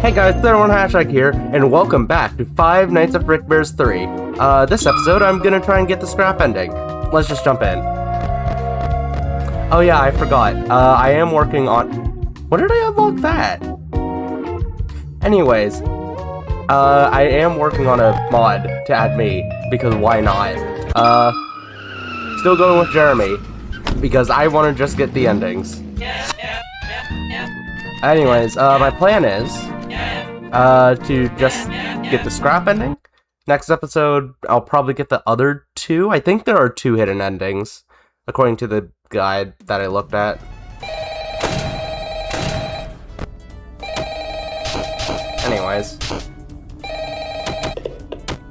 Hey guys, Third Hashtag here, and welcome back to Five Nights at Frickbear's 3. This episode, I'm gonna try and get the scrap ending. Let's just jump in. Oh yeah, I forgot. I am working on... When did I unlock that? Anyways, I am working on a mod to add me, because why not? Still going with Jeremy, because I want to just get the endings. Anyways, my plan is to just get the scrap ending. Next episode, I'll probably get the other two. I think there are 2 hidden endings, according to the guide that I looked at. Anyways.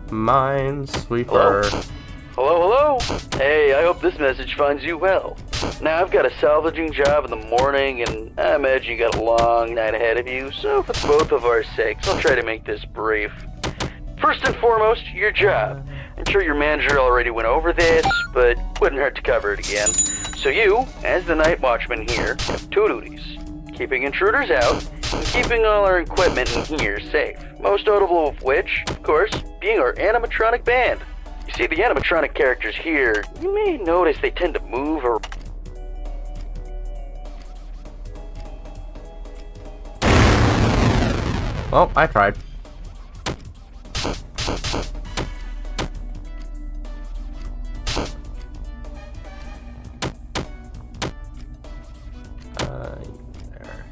Minesweeper. Hello? Hey, I hope this message finds you well. Now, I've got a salvaging job in the morning, and I imagine you got a long night ahead of you, so for both of our sakes, I'll try to make this brief. First and foremost, your job. I'm sure your manager already went over this, but wouldn't hurt to cover it again. So you, as the night watchman here, have 2 duties. Keeping intruders out, and keeping all our equipment in here safe. Most notable of which, of course, being our animatronic band. You see, the animatronic characters here, you may notice they tend to move or... Well, I tried. There.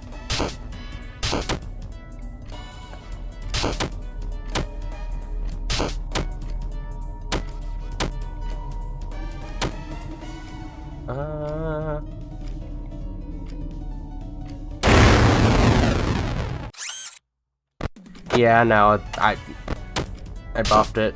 Yeah, no, I buffed it.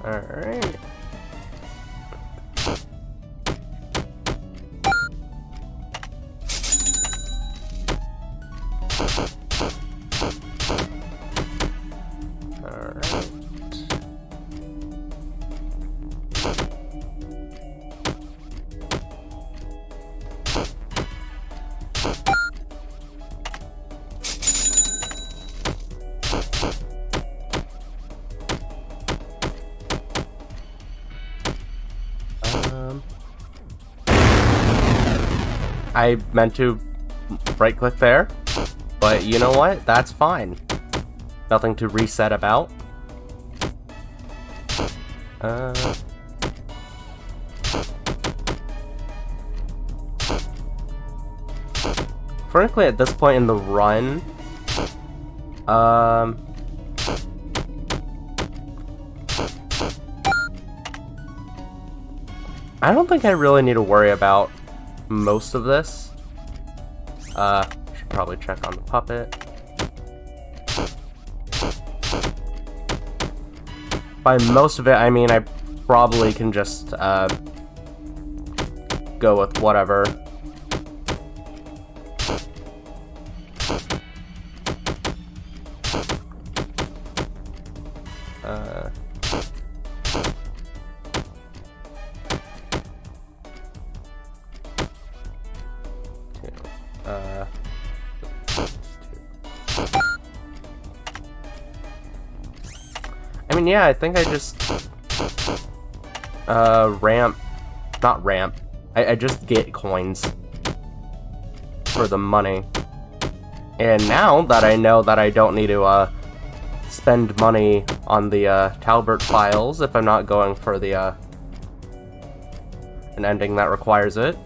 Alright. I meant to right-click there, but you know what? That's fine. Nothing to reset about. Frankly, at this point in the run, I don't think I really need to worry about most of this. Should probably check on the puppet. By most of it, I mean I probably can just go with whatever. I mean, yeah, I think I just not ramp. I just get coins for the money. And now that I know that I don't need to spend money on the Talbert files if I'm not going for the an ending that requires it.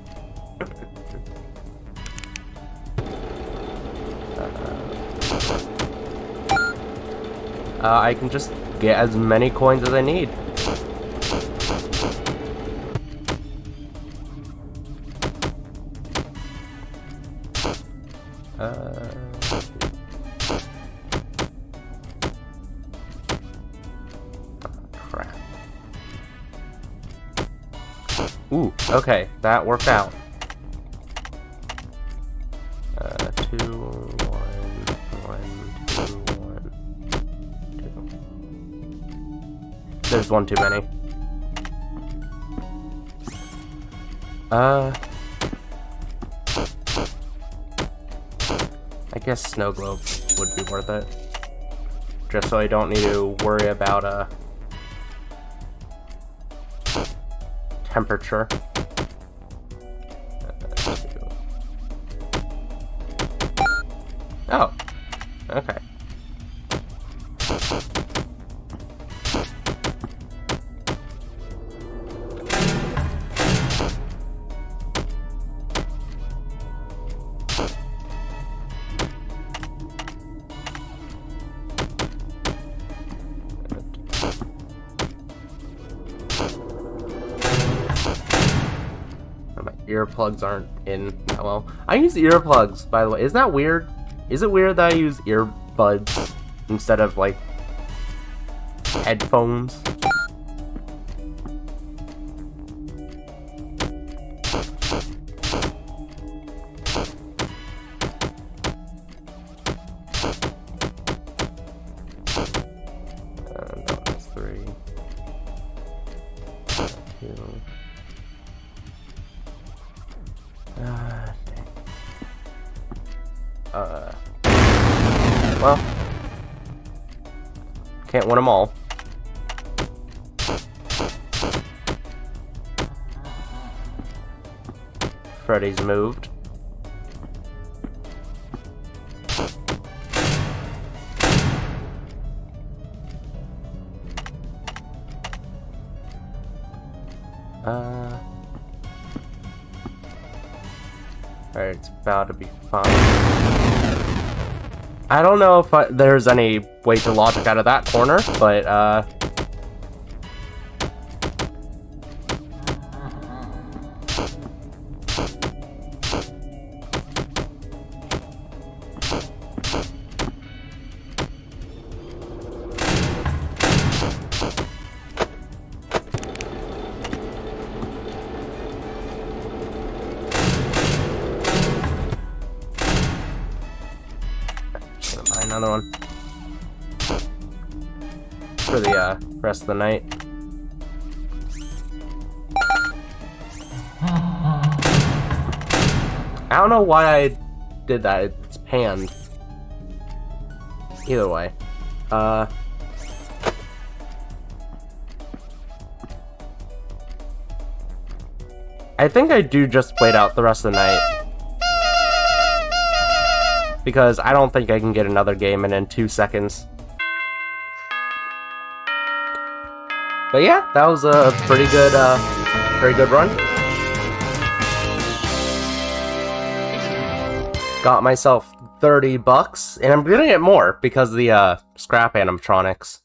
I can just get as many coins as I need. Crap. Ooh, okay, that worked out. 2, 1, 1, 2, 1. There's one too many. I guess snow globe would be worth it. Just so I don't need to worry about, temperature. Oh, okay. My earplugs aren't in that well. I use earplugs, by the way. Is that weird? Is it weird that I use earbuds instead of, like, headphones? No, that's 3. 2. Well, can't win them all. Freddy's moved. Alright, it's about to be fine. I don't know if there's any way to logic out of that corner, but, another one for the rest of the night. I don't know why I did that. It's panned. Either way, I think I do just wait out the rest of the night. Because I don't think I can get another game in 2 seconds. But yeah, that was a pretty good run. Got myself $30, and I'm gonna get more because of the scrap animatronics.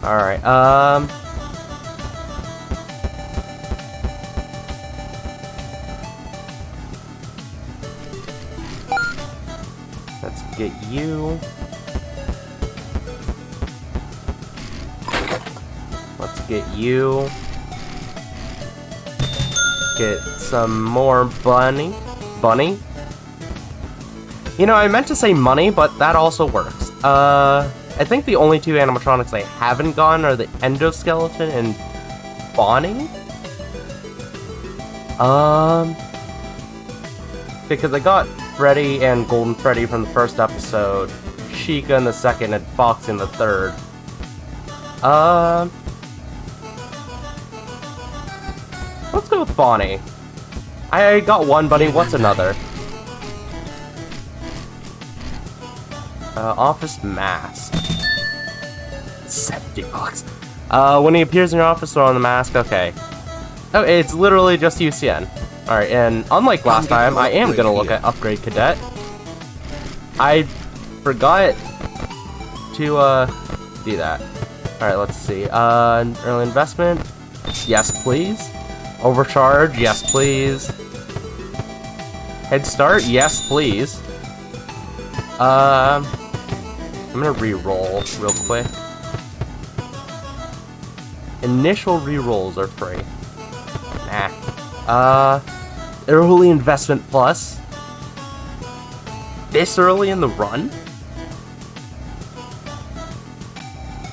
Alright, let's get you. Let's get you. Get some more bunny. You know, I meant to say money, but that also works. I think the only 2 animatronics I haven't gotten are the endoskeleton and Bonnie. Because I got Freddy and Golden Freddy from the first episode, Chica in the second, and Fox in the third. Let's go with Bonnie. I got one bunny, what's another? Office mask. $70. When he appears in your office, throw on the mask. Okay. Oh, it's literally just UCN. Alright, and unlike last time, I am gonna look at Upgrade Cadet. I forgot to, do that. Alright, let's see. Early investment? Yes, please. Overcharge? Yes, please. Head start? Yes, please. I'm gonna re-roll real quick. Initial re-rolls are free. Nah. Early investment plus. This early in the run?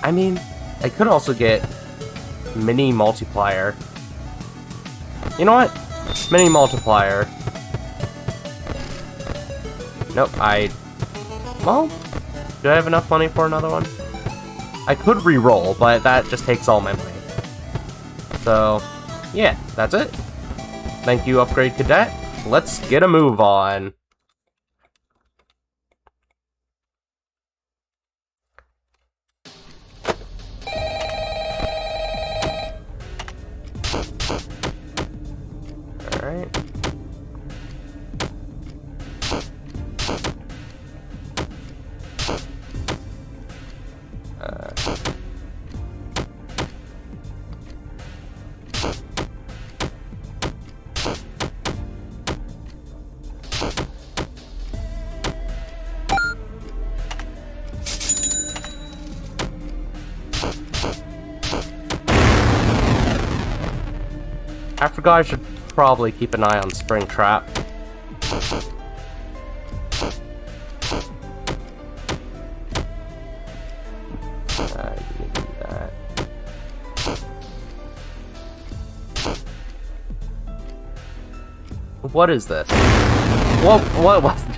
I mean, I could also get mini multiplier. You know what? Mini multiplier. Nope, well, do I have enough money for another one? I could re-roll, but that just takes all my money. So, yeah, that's it. Thank you, Upgrade Cadet. Let's get a move on. Alright. I forgot I should probably keep an eye on Springtrap. Give me that. What is this? What was that?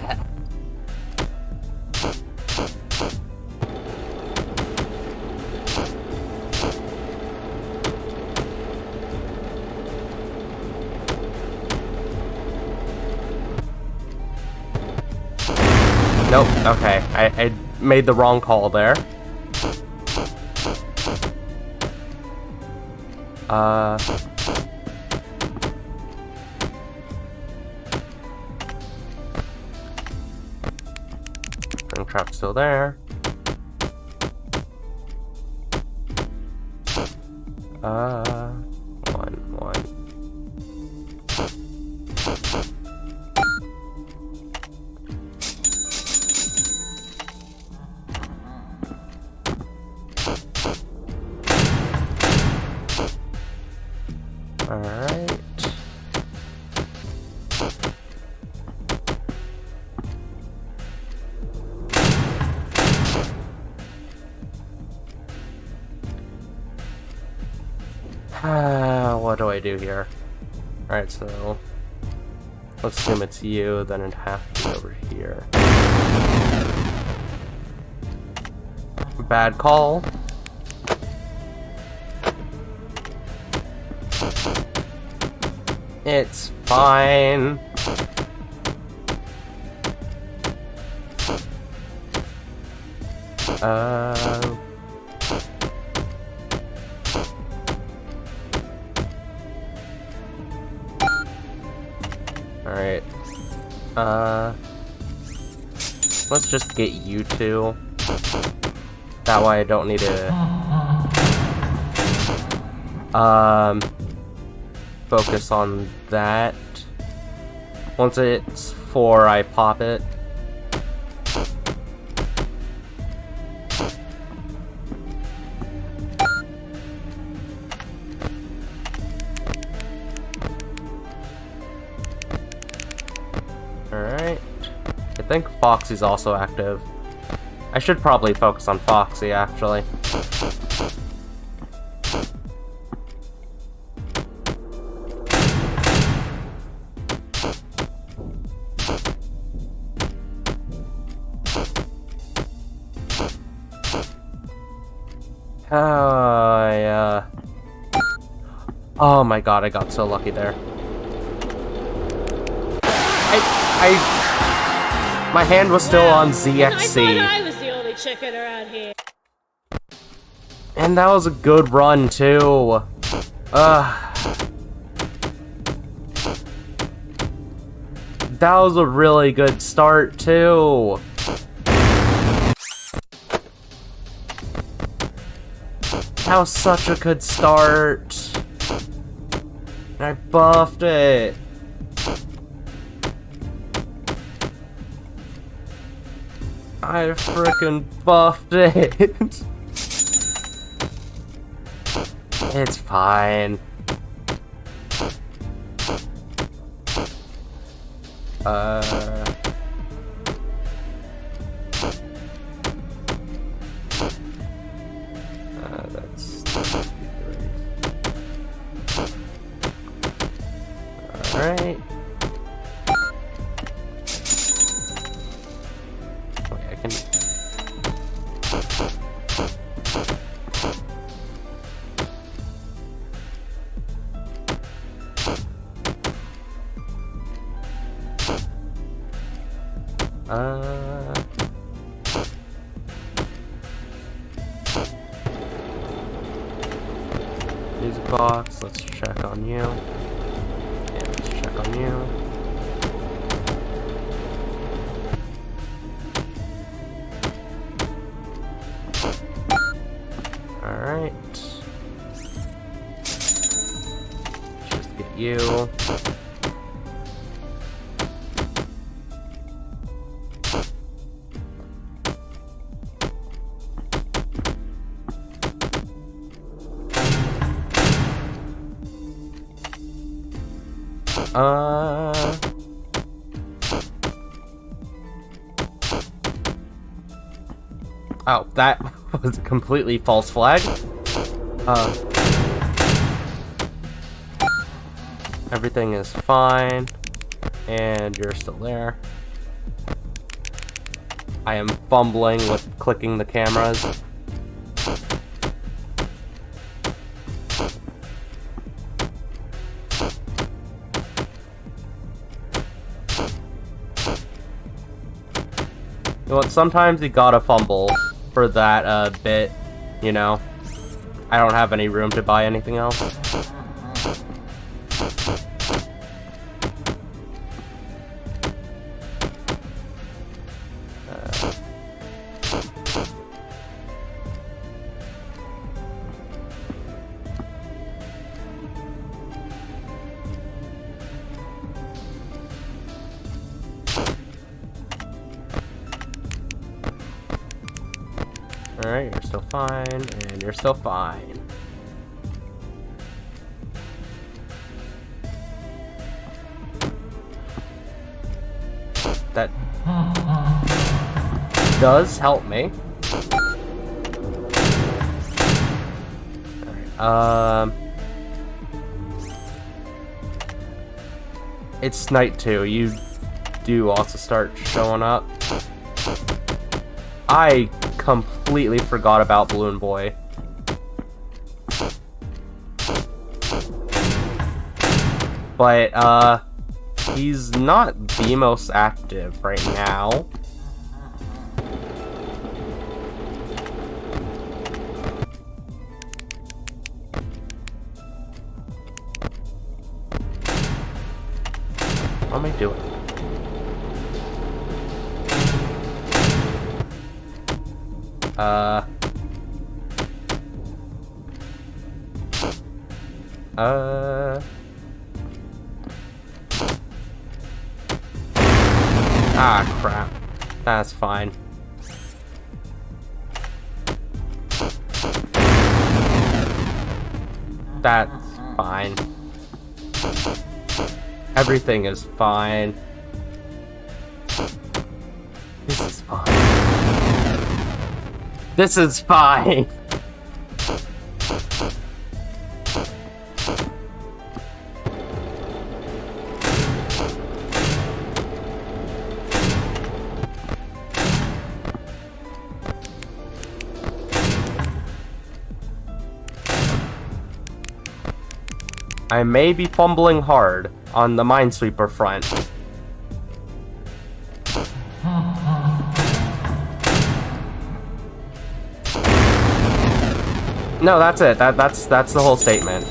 Nope, okay. I made the wrong call there. Springtrap's still there. One. Alright. What do I do here? Alright, so let's assume it's you, then it'd have to be over here. Bad call. It's fine. Alright. Let's just get you two. That way I don't need to focus on that. Once it's 4, I pop it. Alright. I think Foxy's also active. I should probably focus on Foxy, actually. Oh my god, I got so lucky there. My hand was still on ZXC. I thought I was the only chicken around here. And that was a good run, too. That was a really good start, too. That was such a good start. And I buffed it. I frickin' buffed it. It's fine. That's alright. Okay, I can. Music box, let's check on you. Yeah, let's check on you. Alright. Just get you. Oh, that was a completely false flag. Everything is fine, and you're still there. I am fumbling with clicking the cameras. You know what, sometimes you gotta fumble for that bit, you know. I don't have any room to buy anything else. Alright, you're still fine, and you're still fine. That does help me. Alright, it's night 2. You do also start showing up. I completely forgot about Balloon Boy. But, he's not the most active right now. What am I doing? Ah, crap. That's fine. That's fine. Everything is fine. This is fine. This is fine. I may be fumbling hard on the Minesweeper front. No, that's it. That's the whole statement.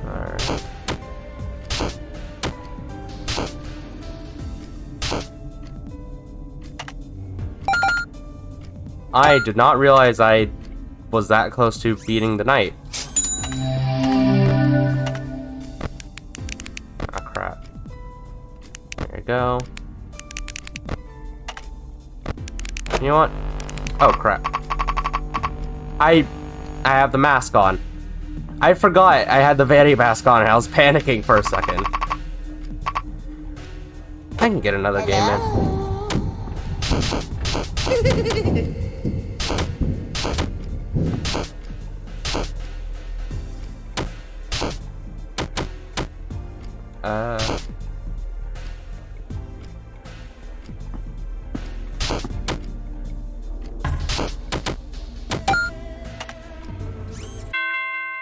Alright. I did not realize I was that close to beating the night. Ah, crap. There you go. You know what? Oh, crap. I have the mask on. I forgot I had the vanity mask on and I was panicking for a second. I can get another game in.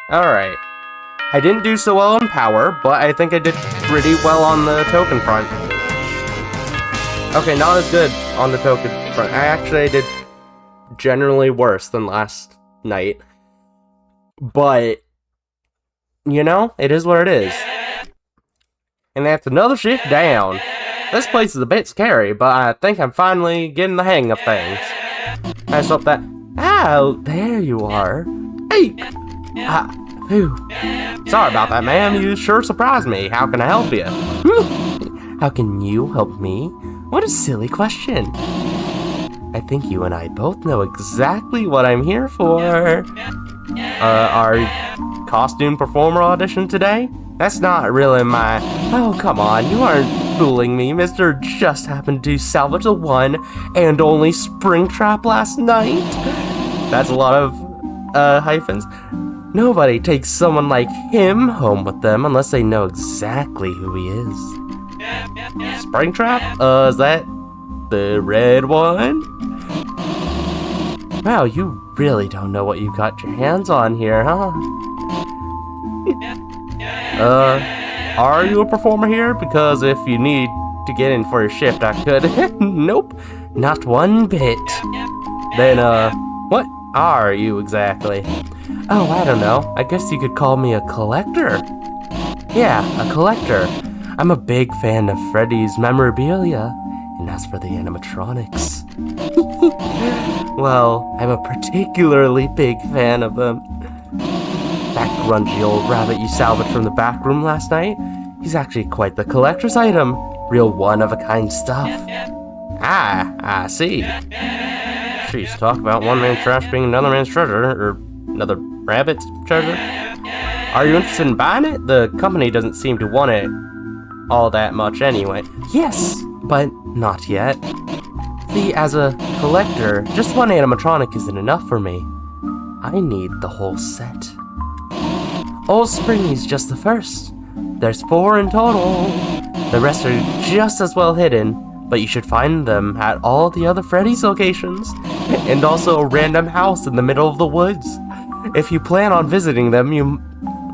Alright. I didn't do so well on power, but I think I did pretty well on the token front. Okay, not as good on the token front. I did generally worse than last night. But, you know, it is what it is. And that's another shift down. This place is a bit scary, but I think I'm finally getting the hang of things. I stop that. Oh, there you are. Hey! Phew. Sorry about that, ma'am. You sure surprised me. How can I help you? How can you help me? What a silly question. I think you and I both know exactly what I'm here for. Our costume performer audition today? That's not really my... Oh, come on. You aren't fooling me. Mr. Just happened to salvage the one and only Springtrap last night. That's a lot of, hyphens. Nobody takes someone like him home with them unless they know exactly who he is. Springtrap? Is that the red one? Wow, you really don't know what you got your hands on here, huh? Are you a performer here? Because if you need to get in for your shift, I could. Nope, not one bit. Then, what are you exactly? Oh, I don't know. I guess you could call me a collector. Yeah, a collector. I'm a big fan of Freddy's memorabilia. And as for the animatronics... well, I'm a particularly big fan of them. That grungy old rabbit you salvaged from the back room last night, he's actually quite the collector's item. Real one-of-a-kind stuff. Ah, I see. Jeez, talk about one man's trash being another man's treasure, or another rabbit's treasure. Are you interested in buying it? The company doesn't seem to want it all that much anyway. Yes, but not yet. See, as a collector, just one animatronic isn't enough for me. I need the whole set. Old Springy's just the first. There's 4 in total. The rest are just as well hidden, but you should find them at all the other Freddy's locations, and also a random house in the middle of the woods. If you plan on visiting them,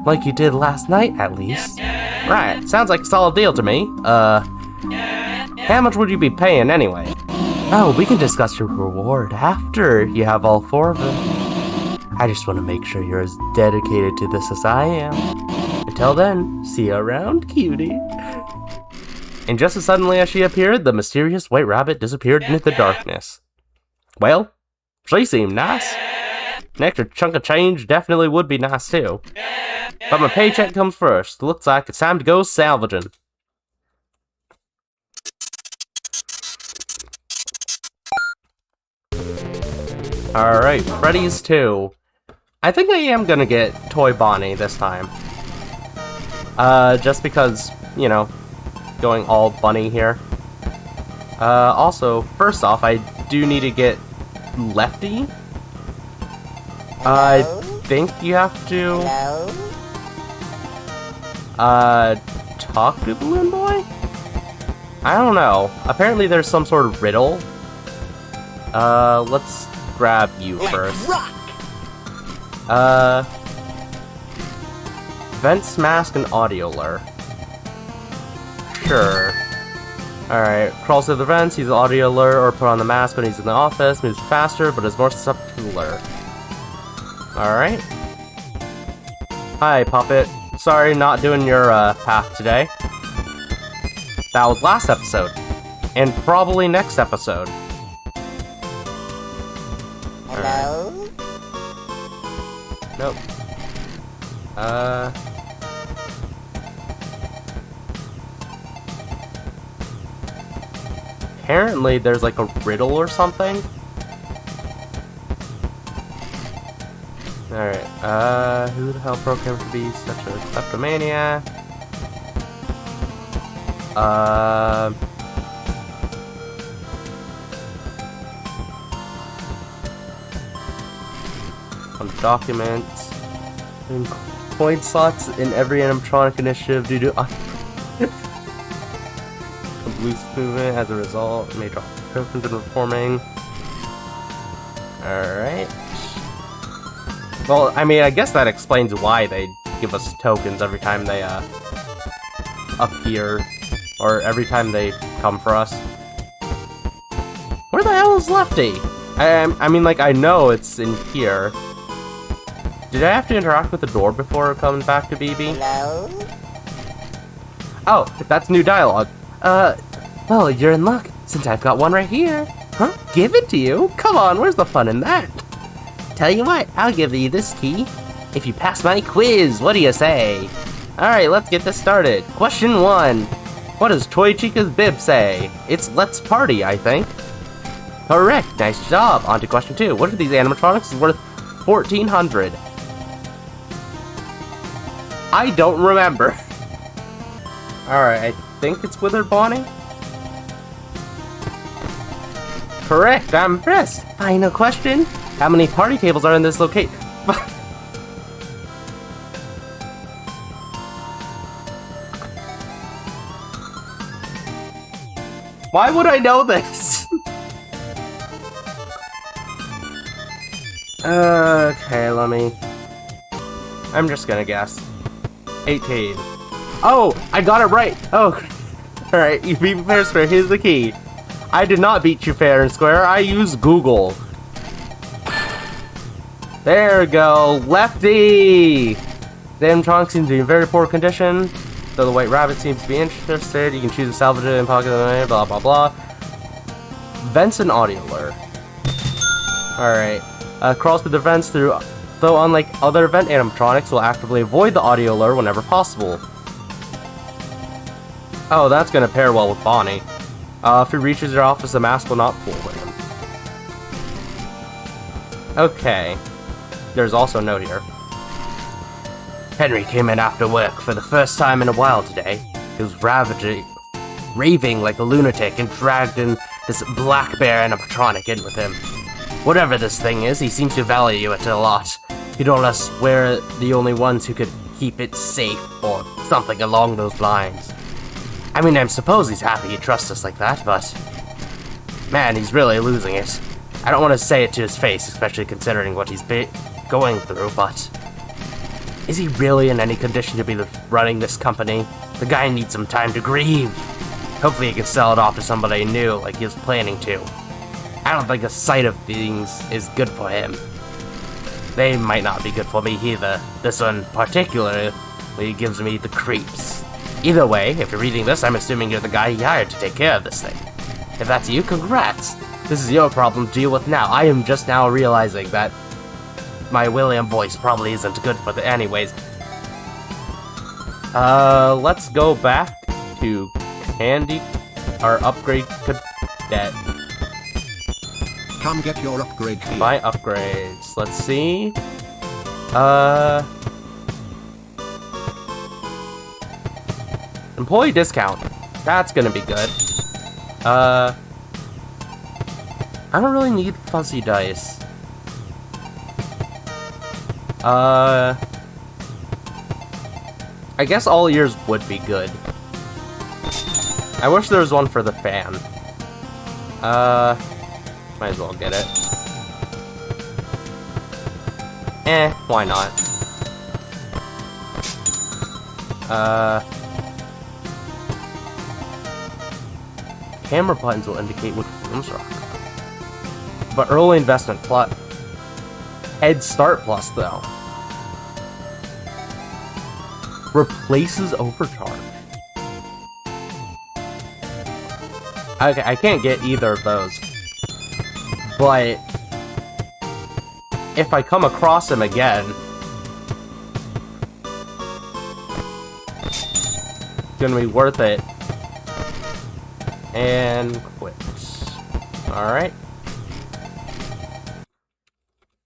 like you did last night, at least. Right, sounds like a solid deal to me. How much would you be paying anyway? Oh, we can discuss your reward after you have all 4 of them. I just want to make sure you're as dedicated to this as I am. Until then, see you around, cutie. And just as suddenly as she appeared, the mysterious white rabbit disappeared into the darkness. Well, she seemed nice. An extra chunk of change definitely would be nice too. But my paycheck comes first. Looks like it's time to go salvaging. Alright, Freddy's 2. I think I am gonna get Toy Bonnie this time. Just because, you know, going all bunny here. Also, first off, I do need to get Lefty. I think you have to... talk to Balloon Boy? I don't know. Apparently there's some sort of riddle. Let's grab you first. Vents, mask, and audio lure. Sure. Alright, crawls through the vents, uses audio lure, or put on the mask when he's in the office, moves faster, but is more susceptible to lure. Alright. Hi, Puppet. Sorry, not doing your, path today. That was last episode. And probably next episode. Hello? Nope. Apparently there's like a riddle or something. Alright, who the hell programmed to be such a kleptomaniac? On documents. And coin slots in every animatronic initiative due to the loose movement as a result. Major tokens been reforming. Alright. Well, I mean, I guess that explains why they give us tokens every time they, appear. Or every time they come for us. Where the hell is Lefty? I mean, like, I know it's in here. Did I have to interact with the door before coming back to BB? Hello? Oh, that's new dialogue. Well, you're in luck, since I've got one right here. Huh? Give it to you? Come on, where's the fun in that? Tell you what, I'll give you this key if you pass my quiz. What do you say? Alright, let's get this started. Question 1. What does Toy Chica's bib say? It's let's party, I think. Correct, nice job. On to question 2. What are these animatronics worth 1,400? I don't remember. Alright, I think it's Wither Bonnie? Correct, I'm impressed. Final question. How many party tables are in this location? Why would I know this? Okay, let me... I'm just gonna guess. 18. Oh, I got it right. Oh, alright, you beat me fair and square. Here's the key. I did not beat you fair and square. I used Google. There we go. Lefty! The animatronic seems to be in very poor condition. Though the white rabbit seems to be interested. You can choose to salvage it and pocket the money, blah blah blah. Vents and audio lure. Alright. Crawls through the vents through... Though unlike other vent animatronics, will actively avoid the audio lure whenever possible. Oh, that's gonna pair well with Bonnie. If he reaches your office, the mask will not fool him. Okay. There's also a note here. Henry came in after work for the first time in a while today. He was raving like a lunatic and dragged in this black bear animatronic in with him. Whatever this thing is, he seems to value it a lot. He told us we're the only ones who could keep it safe, or something along those lines. I mean, I suppose he's happy he trusts us like that, but... Man, he's really losing it. I don't want to say it to his face, especially considering what he's going through, but... Is he really in any condition to be running this company? The guy needs some time to grieve. Hopefully he can sell it off to somebody new, like he was planning to. I don't think the sight of things is good for him. They might not be good for me either. This one particularly gives me the creeps. Either way, if you're reading this, I'm assuming you're the guy he hired to take care of this thing. If that's you, congrats! This is your problem to deal with now. I am just now realizing that my William voice probably isn't good for the anyways. Let's go back to Candy, our upgrade cadet. Come get your upgrade key. My upgrades. Let's see. Employee discount. That's gonna be good. I don't really need fuzzy dice. I guess all ears would be good. I wish there was one for the fan. Might as well get it. Why not? Camera buttons will indicate which rooms are occupied. But early investment plus. Head Start Plus, though. Replaces overcharge. Okay, I can't get either of those. But if I come across him again, it's gonna be worth it. And quit. Alright.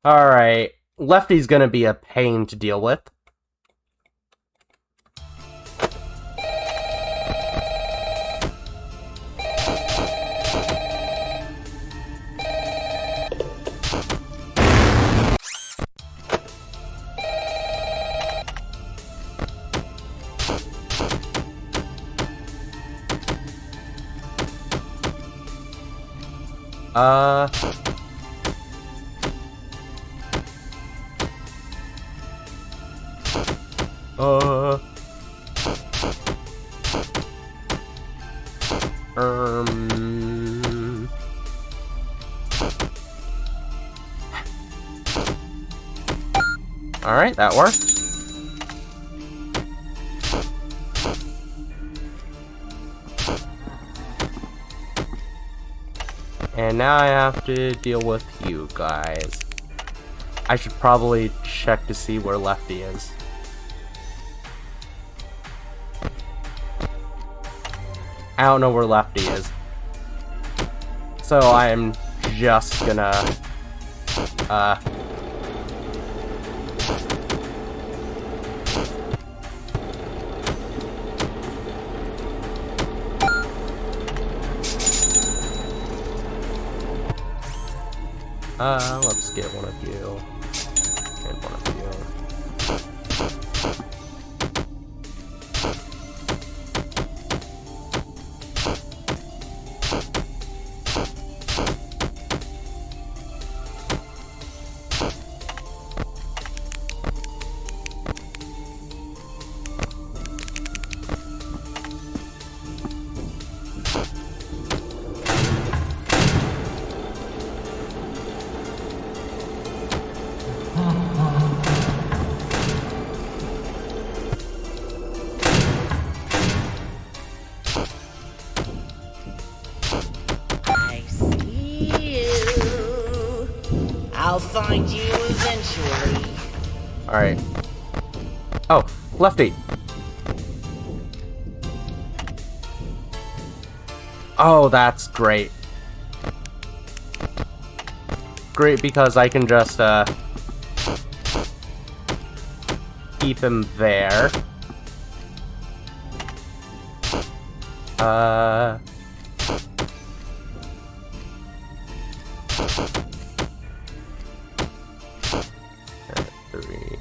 Alright. Lefty's gonna be a pain to deal with. Alright, that worked. And now I have to deal with you guys. I should probably check to see where Lefty is. I don't know where Lefty is. So I'm just gonna... let's get one of you. And one of you. I'll find you eventually. Alright. Oh, Lefty! Oh, that's great. Great, because I can just, keep him there. Three.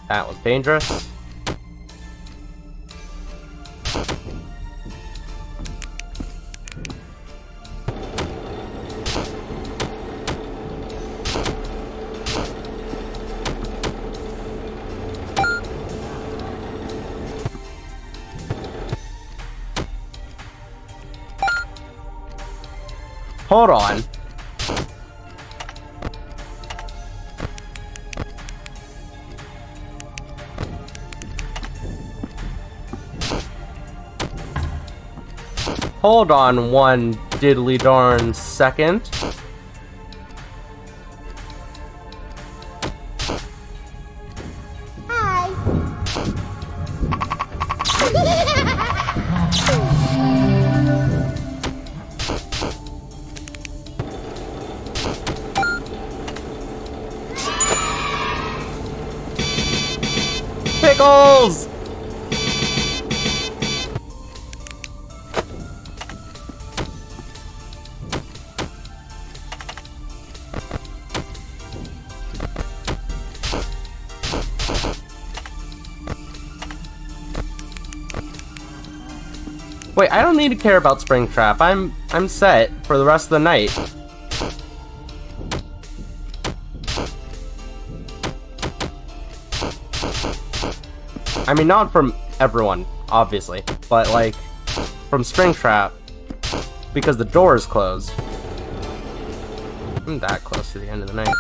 That was dangerous. Hold on. Hold on one diddly darn second. Pickles! Wait, I don't need to care about Springtrap. I'm set for the rest of the night. I mean, not from everyone, obviously, but like from Springtrap because the door is closed. I'm that close to the end of the night.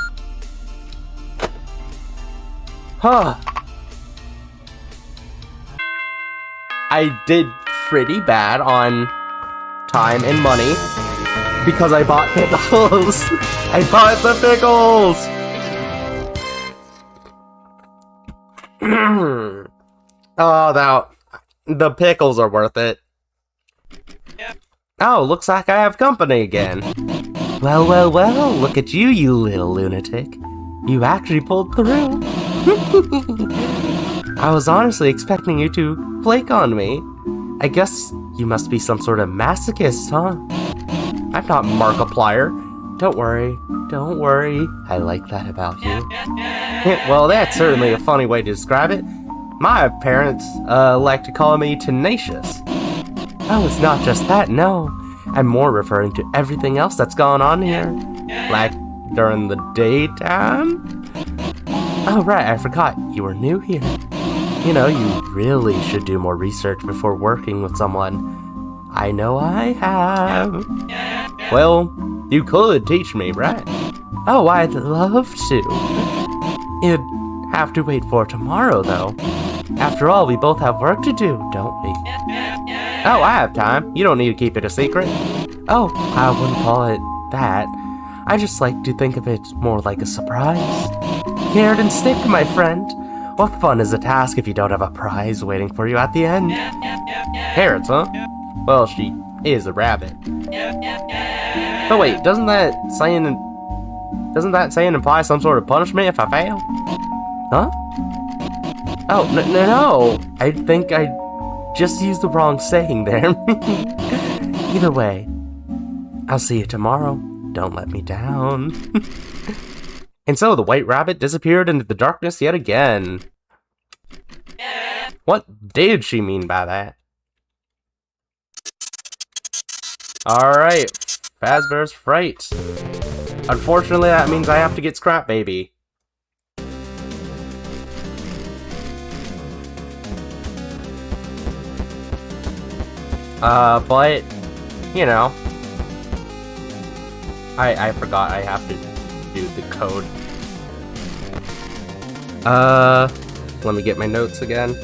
Huh. I did pretty bad on time and money because I bought pickles. I bought the pickles. Oh, the pickles are worth it. Oh, looks like I have company again. Well, well, well, look at you, you little lunatic. You actually pulled through. I was honestly expecting you to flake on me. I guess you must be some sort of masochist, huh? I'm not Markiplier. Don't worry. I like that about you. Well, that's certainly a funny way to describe it. My parents like to call me tenacious. Oh, it's not just that, no. I'm more referring to everything else that's gone on here. Like during the daytime? Oh, right, I forgot. You were new here. You know, you really should do more research before working with someone. I know I have. Well, you could teach me, right? Oh, I'd love to. You'd have to wait for tomorrow, though. After all, we both have work to do, don't we? Oh, I have time. You don't need to keep it a secret. Oh, I wouldn't call it that. I just like to think of it more like a surprise. Carrot and stick, my friend. What fun is a task if you don't have a prize waiting for you at the end? Carrots, huh? Well, she is a rabbit. But wait, doesn't that saying imply some sort of punishment if I fail? Huh? Oh, no. I think I just used the wrong saying there. Either way, I'll see you tomorrow. Don't let me down. And so the white rabbit disappeared into the darkness yet again. What did she mean by that? Alright, Fazbear's Fright. Unfortunately, that means I have to get Scrap Baby. But, you know, I forgot I have to do the code. Let me get my notes again.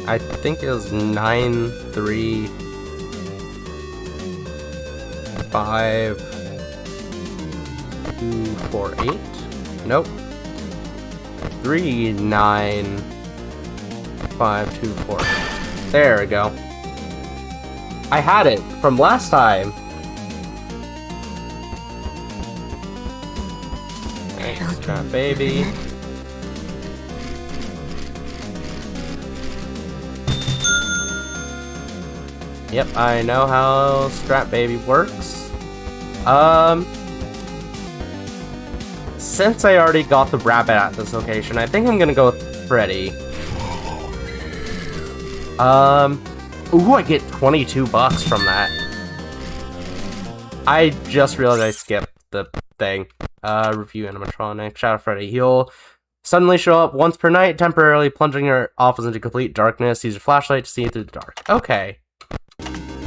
I think it was 93528. Nope. 39524. There we go. I had it from last time. Extra baby. Yep, I know how Strap Baby works. Since I already got the rabbit at this location, I think I'm gonna go with Freddy. Ooh, I get $22 from that. I just realized I skipped the thing. Review animatronic. Shadow Freddy. He'll suddenly show up once per night, temporarily plunging your office into complete darkness. Use your flashlight to see through the dark. Okay.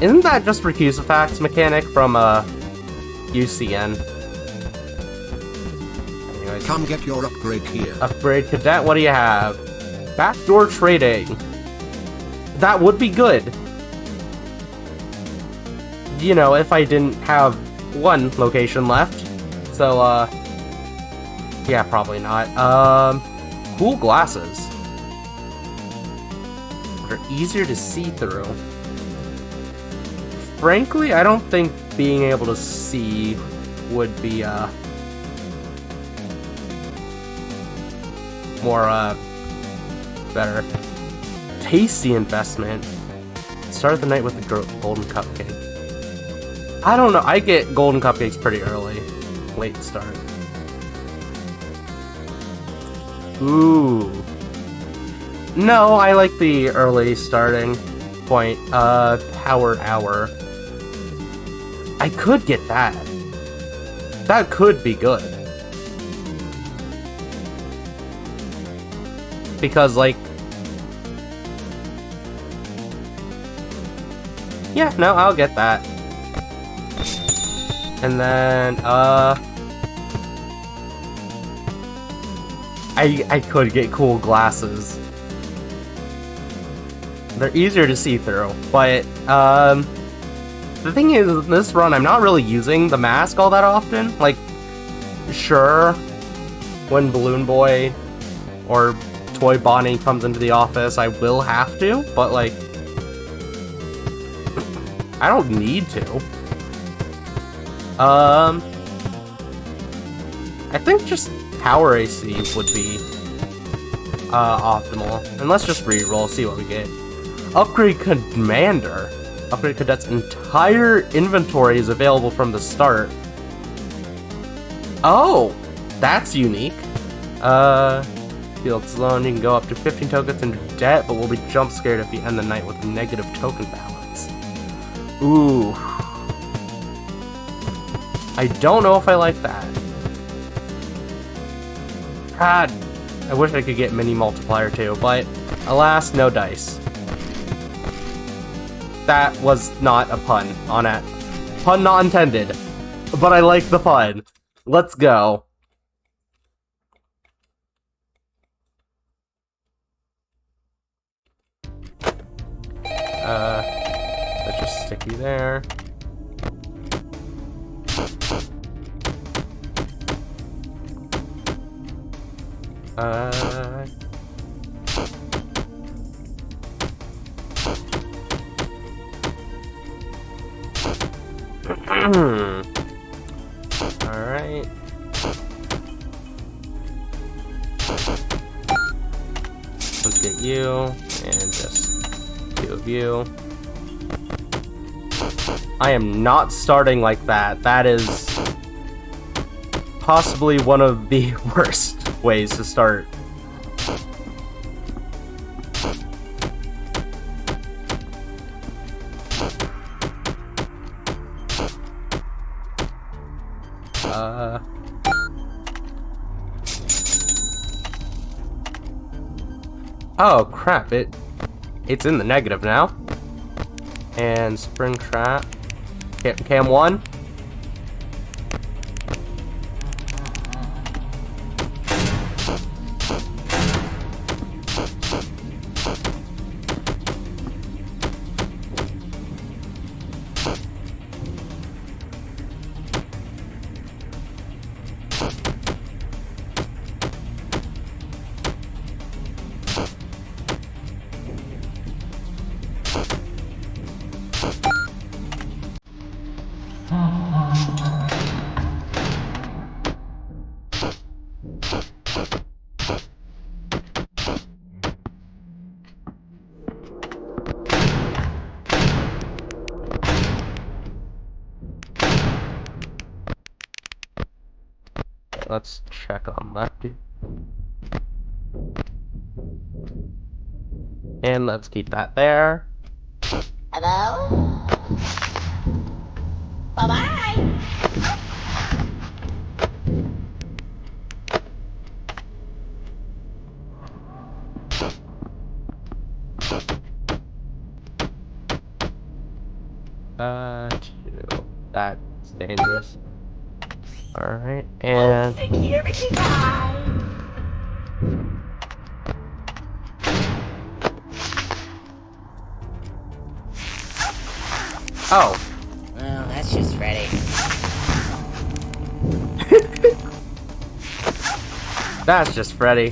Isn't that just recuse effects mechanic from, UCN? Anyways. Come get your upgrade here. Upgrade cadet, what do you have? Backdoor trading. That would be good. You know, if I didn't have one location left. So, yeah, probably not. Cool glasses. They're easier to see through. Frankly, I don't think being able to see would be, more, better. Tasty investment. Start the night with a golden cupcake. I don't know, I get golden cupcakes pretty early. Late start. Ooh. No, I like the early starting point. Powered hour. I could get that. That could be good. Because, like... yeah, no, I'll get that. And then, I could get cool glasses. They're easier to see through, but, the thing is, in this run, I'm not really using the mask all that often. Like, sure, when Balloon Boy or Toy Bonnie comes into the office, I will have to, but, like, I don't need to. I think just Power AC would be, optimal. And let's just reroll, see what we get. Upgrade Commander. Upgrade Cadet's entire inventory is available from the start. Oh! That's unique. Field Sloan, you can go up to 15 tokens into debt, but will be jump scared if you end the night with a negative token balance. Ooh. I don't know if I like that. God, I wish I could get mini multiplier too, but alas, no dice. That was not a pun on it. Pun not intended, but I like the pun. Let's go. Let's just stick you there. Alright. Let's get you, and just two of you. I am not starting like that. That is possibly one of the worst ways to start. Oh crap, it's in the negative now. And Spring Trap. Cam 1. Let's check on Lefty. And let's keep that there. Hello? Bye-bye. 2. That's dangerous. Alright, and... Oh. Well, that's just Freddy. That's just Freddy.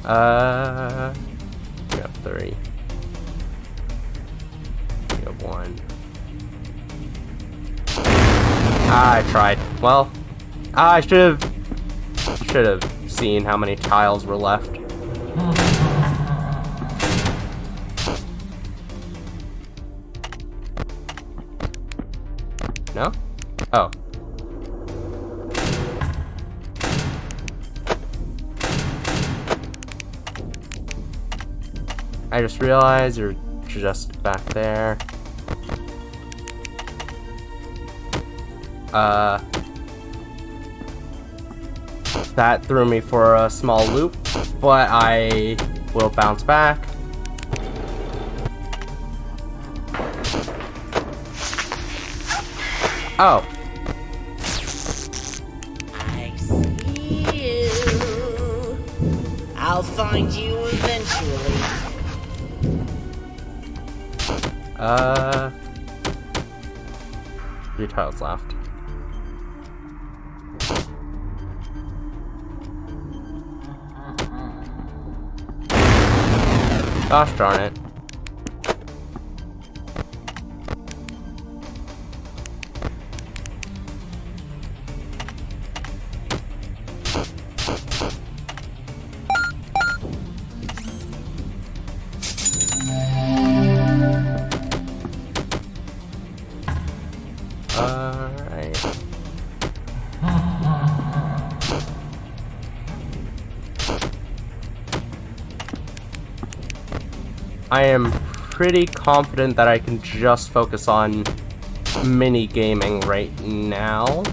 We have 3. We have 1. I tried. Well, I should have seen how many tiles were left. No? Oh. I just realized you're just back there. That threw me for a small loop, but I will bounce back. Oh. I see you. I'll find you eventually. 3 tiles left. Gosh darn it. Alright. I am pretty confident that I can just focus on mini gaming right now.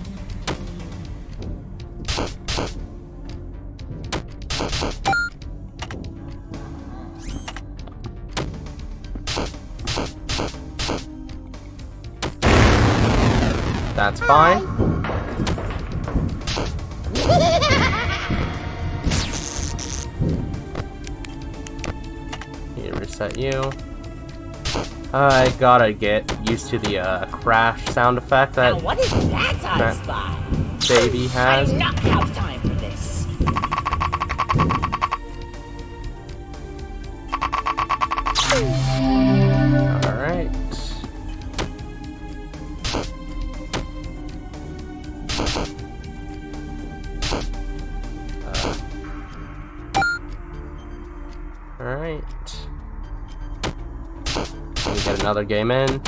That's fine. Reset you. I gotta get used to the crash sound effect that Now what is that I spot? baby has. I do not have time for this. Alright. Alright. Let me get another game in.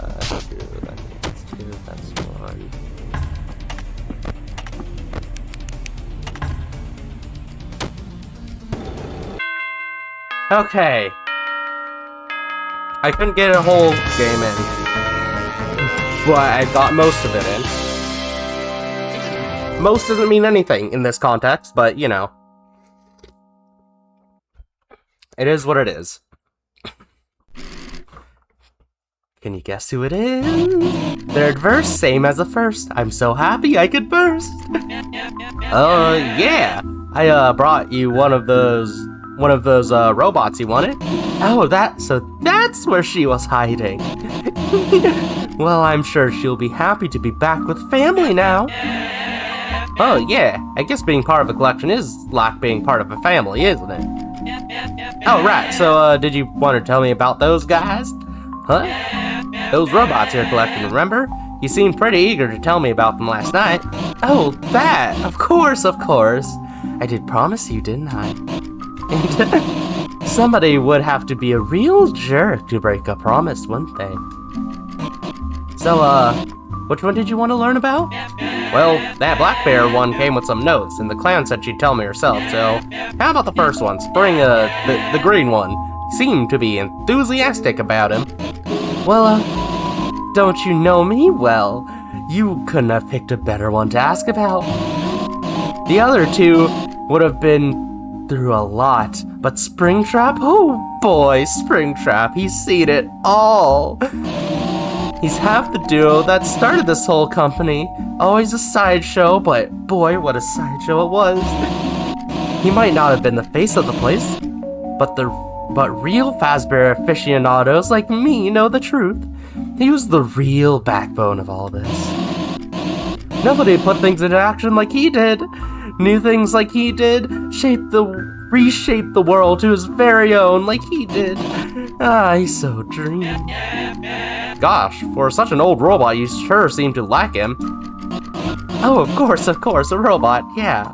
That's 2, that's 1. Okay. I couldn't get a whole game in, but I got most of it in. Most doesn't mean anything in this context, but you know. It is what it is. Can you guess who it is? Third verse, same as the first. I'm so happy I could burst. Yeah. I brought you one of those robots you wanted. Oh, so that's where she was hiding. Well, I'm sure she'll be happy to be back with family now. Oh, yeah. I guess being part of a collection is like being part of a family, isn't it? Oh, right. So, did you want to tell me about those guys? Huh? Those robots you're collecting, remember? You seemed pretty eager to tell me about them last night. Oh, that! Of course, of course. I did promise you, didn't I? And somebody would have to be a real jerk to break a promise, wouldn't they? So, which one did you want to learn about? Well, that black bear one came with some notes, and the clown said she'd tell me herself, so how about the first one? Spring, the green one. seemed to be enthusiastic about him. Well, don't you know me? Well, you couldn't have picked a better one to ask about. The other two would have been through a lot, but Springtrap? Oh boy, Springtrap, he's seen it all. He's half the duo that started this whole company. Always a sideshow, but boy, what a sideshow it was. He might not have been the face of the place, but real Fazbear aficionados like me know the truth. He was the real backbone of all this. Nobody put things into action like he did. Knew things like he did. Reshaped the world to his very own like he did. Ah, he's so dreamy. Gosh, for such an old robot, you sure seem to lack him. Oh, of course, a robot, yeah.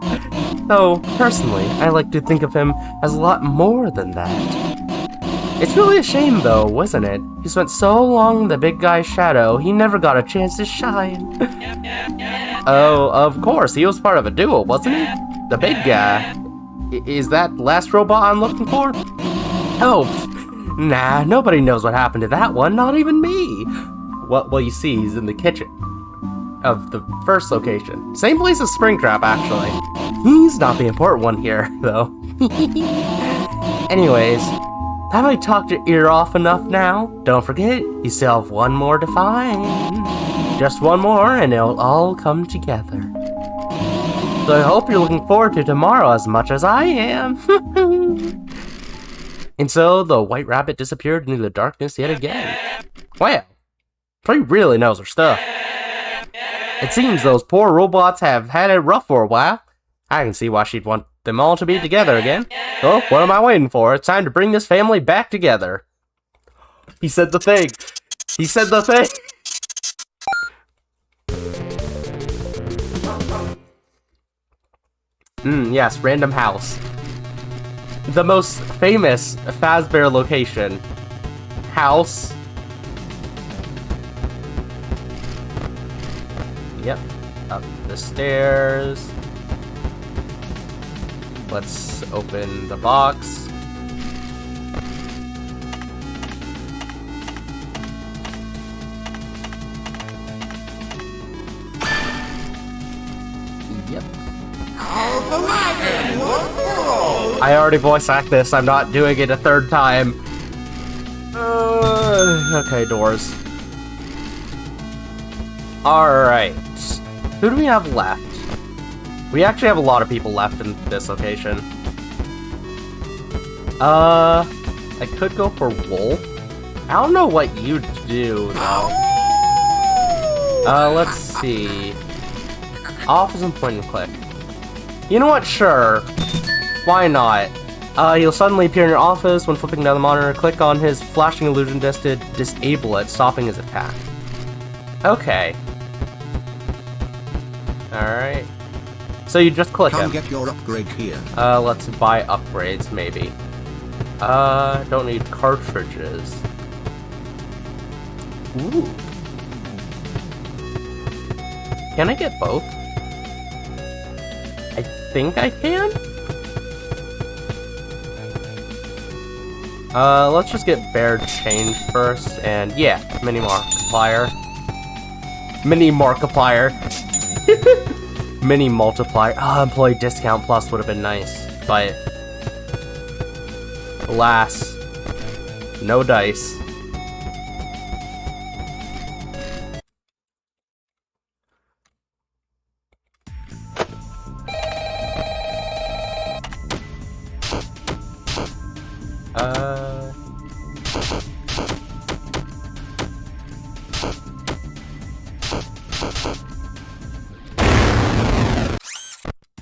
Though, personally, I like to think of him as a lot more than that. It's really a shame, though, isn't it? He spent so long in the big guy's shadow, he never got a chance to shine. Oh, of course, he was part of a duo, wasn't he? The big guy. Is that the last robot I'm looking for? Oh, nah, nobody knows what happened to that one, not even me. Well, you see, he's in the kitchen of the first location. Same place as Springtrap, actually. He's not the important one here, though. Anyways, have I talked your ear off enough now? Don't forget, you still have one more to find. Just one more, and it'll all come together. So I hope you're looking forward to tomorrow as much as I am. And so the white rabbit disappeared into the darkness yet again. Wow, Trey really knows her stuff. It seems those poor robots have had it rough for a while. I can see why she'd want them all to be together again. So, what am I waiting for? It's time to bring this family back together. He said the thing. He said the thing. Yes, random house. The most famous Fazbear location. House. Yep, up the stairs. Let's open the box. Yep. I already voice act this, I'm not doing it a third time. Okay, doors. Alright. Who do we have left? We actually have a lot of people left in this location. I could go for Wolf. I don't know what you'd do, though. Let's see. Office and point and click. You know what? Sure. Why not? He'll suddenly appear in your office when flipping down the monitor. Click on his flashing illusion disc to disable it, stopping his attack. Okay. Alright. So you just click him. Come get your upgrade here. Let's buy upgrades, maybe. Don't need cartridges. Ooh. Can I get both? I think I can? Let's just get Bear change first, and yeah, Mini Markiplier. Mini Markiplier. Mini multiplier. Employee discount plus would have been nice, but alas, no dice.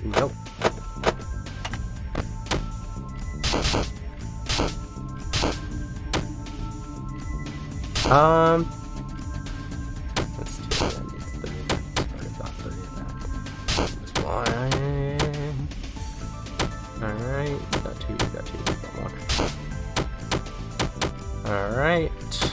Nope. Let's do it. Alright, got two, got one. Alright. Two.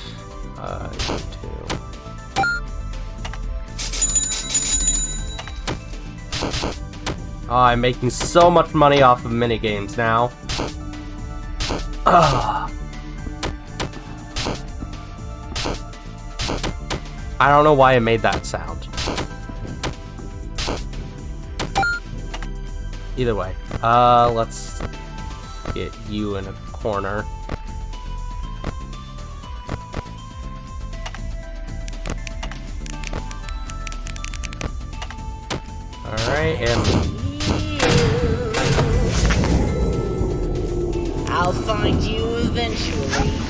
Oh, I'm making so much money off of minigames now. Ugh. I don't know why I made that sound. Either way, let's get you in a corner. Alright, and I'll find you eventually.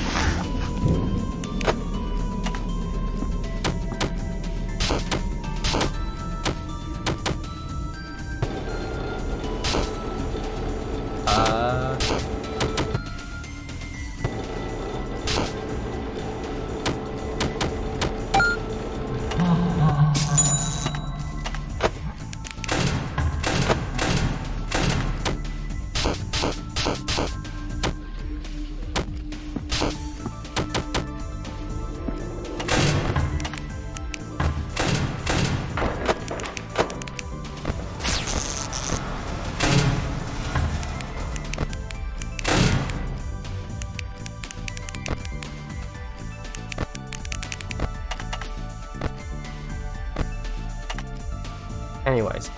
anyways,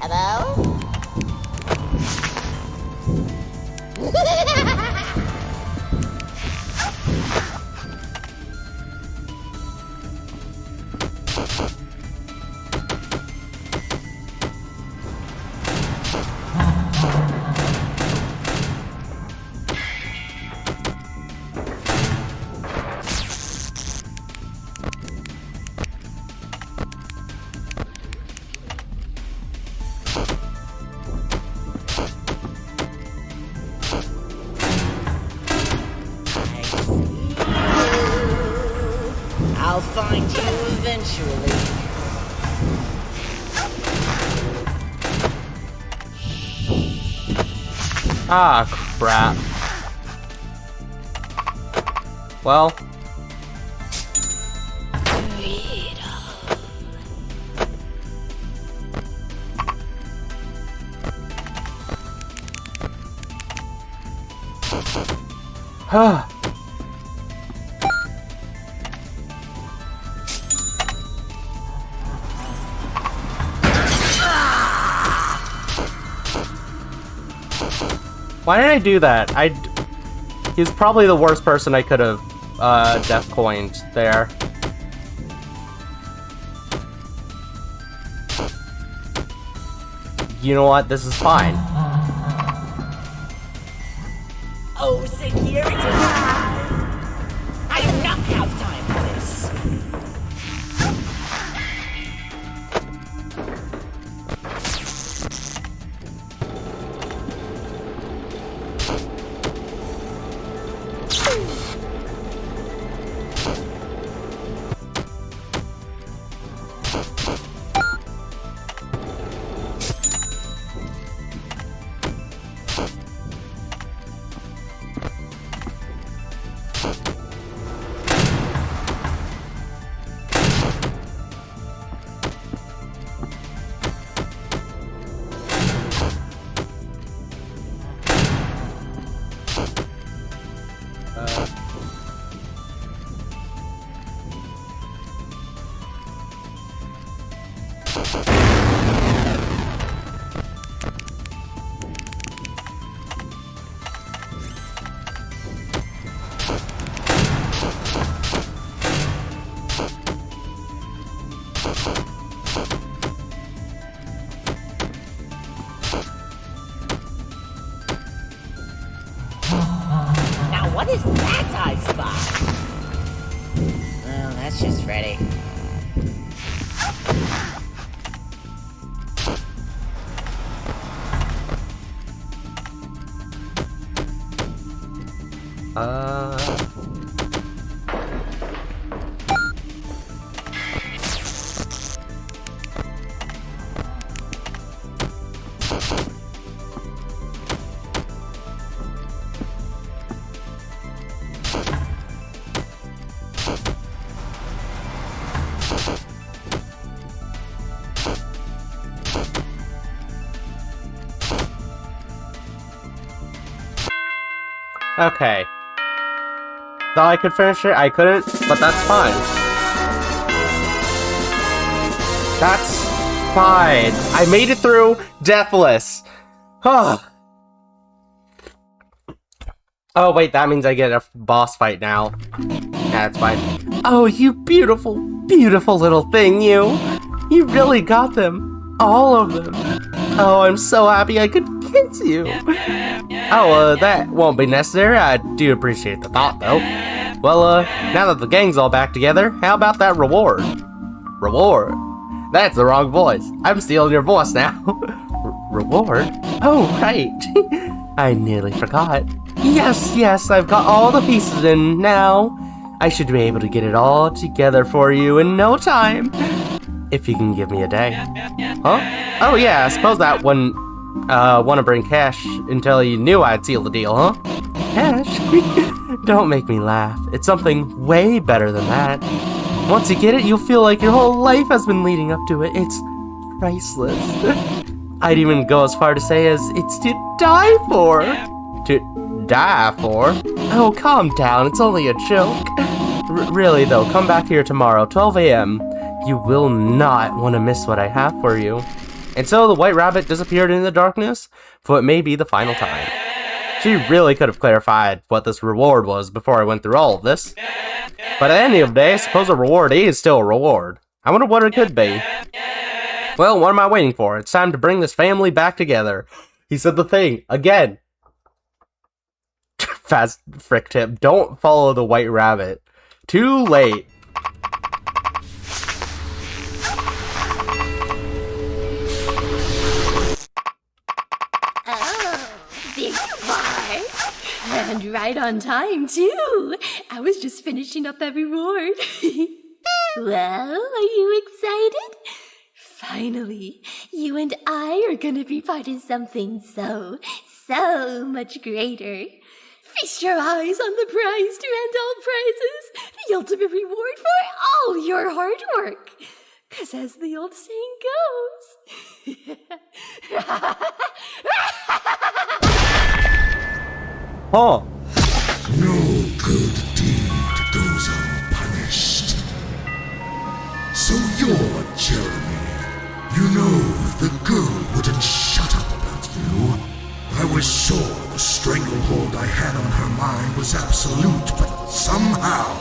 Hello? I'll find you eventually. ah, crap. Well, huh. Why did I do that? He's probably the worst person I could have death coined there. You know what? This is fine. Oh, security! I do not have time for this. Now what is that I spot? Well, that's just Freddy. Okay. Thought I could finish it? I couldn't, but that's fine. That's fine. I made it through deathless. Oh, wait, that means I get a boss fight now. That's fine. Oh, you beautiful, beautiful little thing, you. You really got them. All of them. Oh, I'm so happy I could kiss you. Oh, that won't be necessary. I do appreciate the thought, though. Well, now that the gang's all back together, how about that reward? Reward? That's the wrong voice. I'm stealing your voice now. Reward? Oh, right. I nearly forgot. Yes, I've got all the pieces in now. I should be able to get it all together for you in no time. If you can give me a day. Huh? Oh yeah, I suppose that wouldn't, want to bring cash until you knew I'd seal the deal, huh? Cash? Don't make me laugh. It's something way better than that. Once you get it, you'll feel like your whole life has been leading up to it. It's priceless. I'd even go as far to say as it's to die for. To die for? Oh, calm down. It's only a joke. Really, though, come back here tomorrow, 12 a.m. You will not want to miss what I have for you. And so the white rabbit disappeared in the darkness, for it may be the final time. She really could have clarified what this reward was before I went through all of this. But at the end of the day, I suppose a reward is still a reward. I wonder what it could be. Well, what am I waiting for? It's time to bring this family back together. He said the thing, again. Fast frick tip, don't follow the white rabbit. Too late. Big bar. And right on time, too. I was just finishing up that reward. Well, are you excited? Finally, you and I are gonna be part of something so much greater. Feast your eyes on the prize to end all prizes, the ultimate reward for all your hard work. 'Cause as the old saying goes... Huh. No good deed goes unpunished. So you're Jeremy. You know the girl wouldn't shut up about you. I was sure the stranglehold I had on her mind was absolute, but somehow,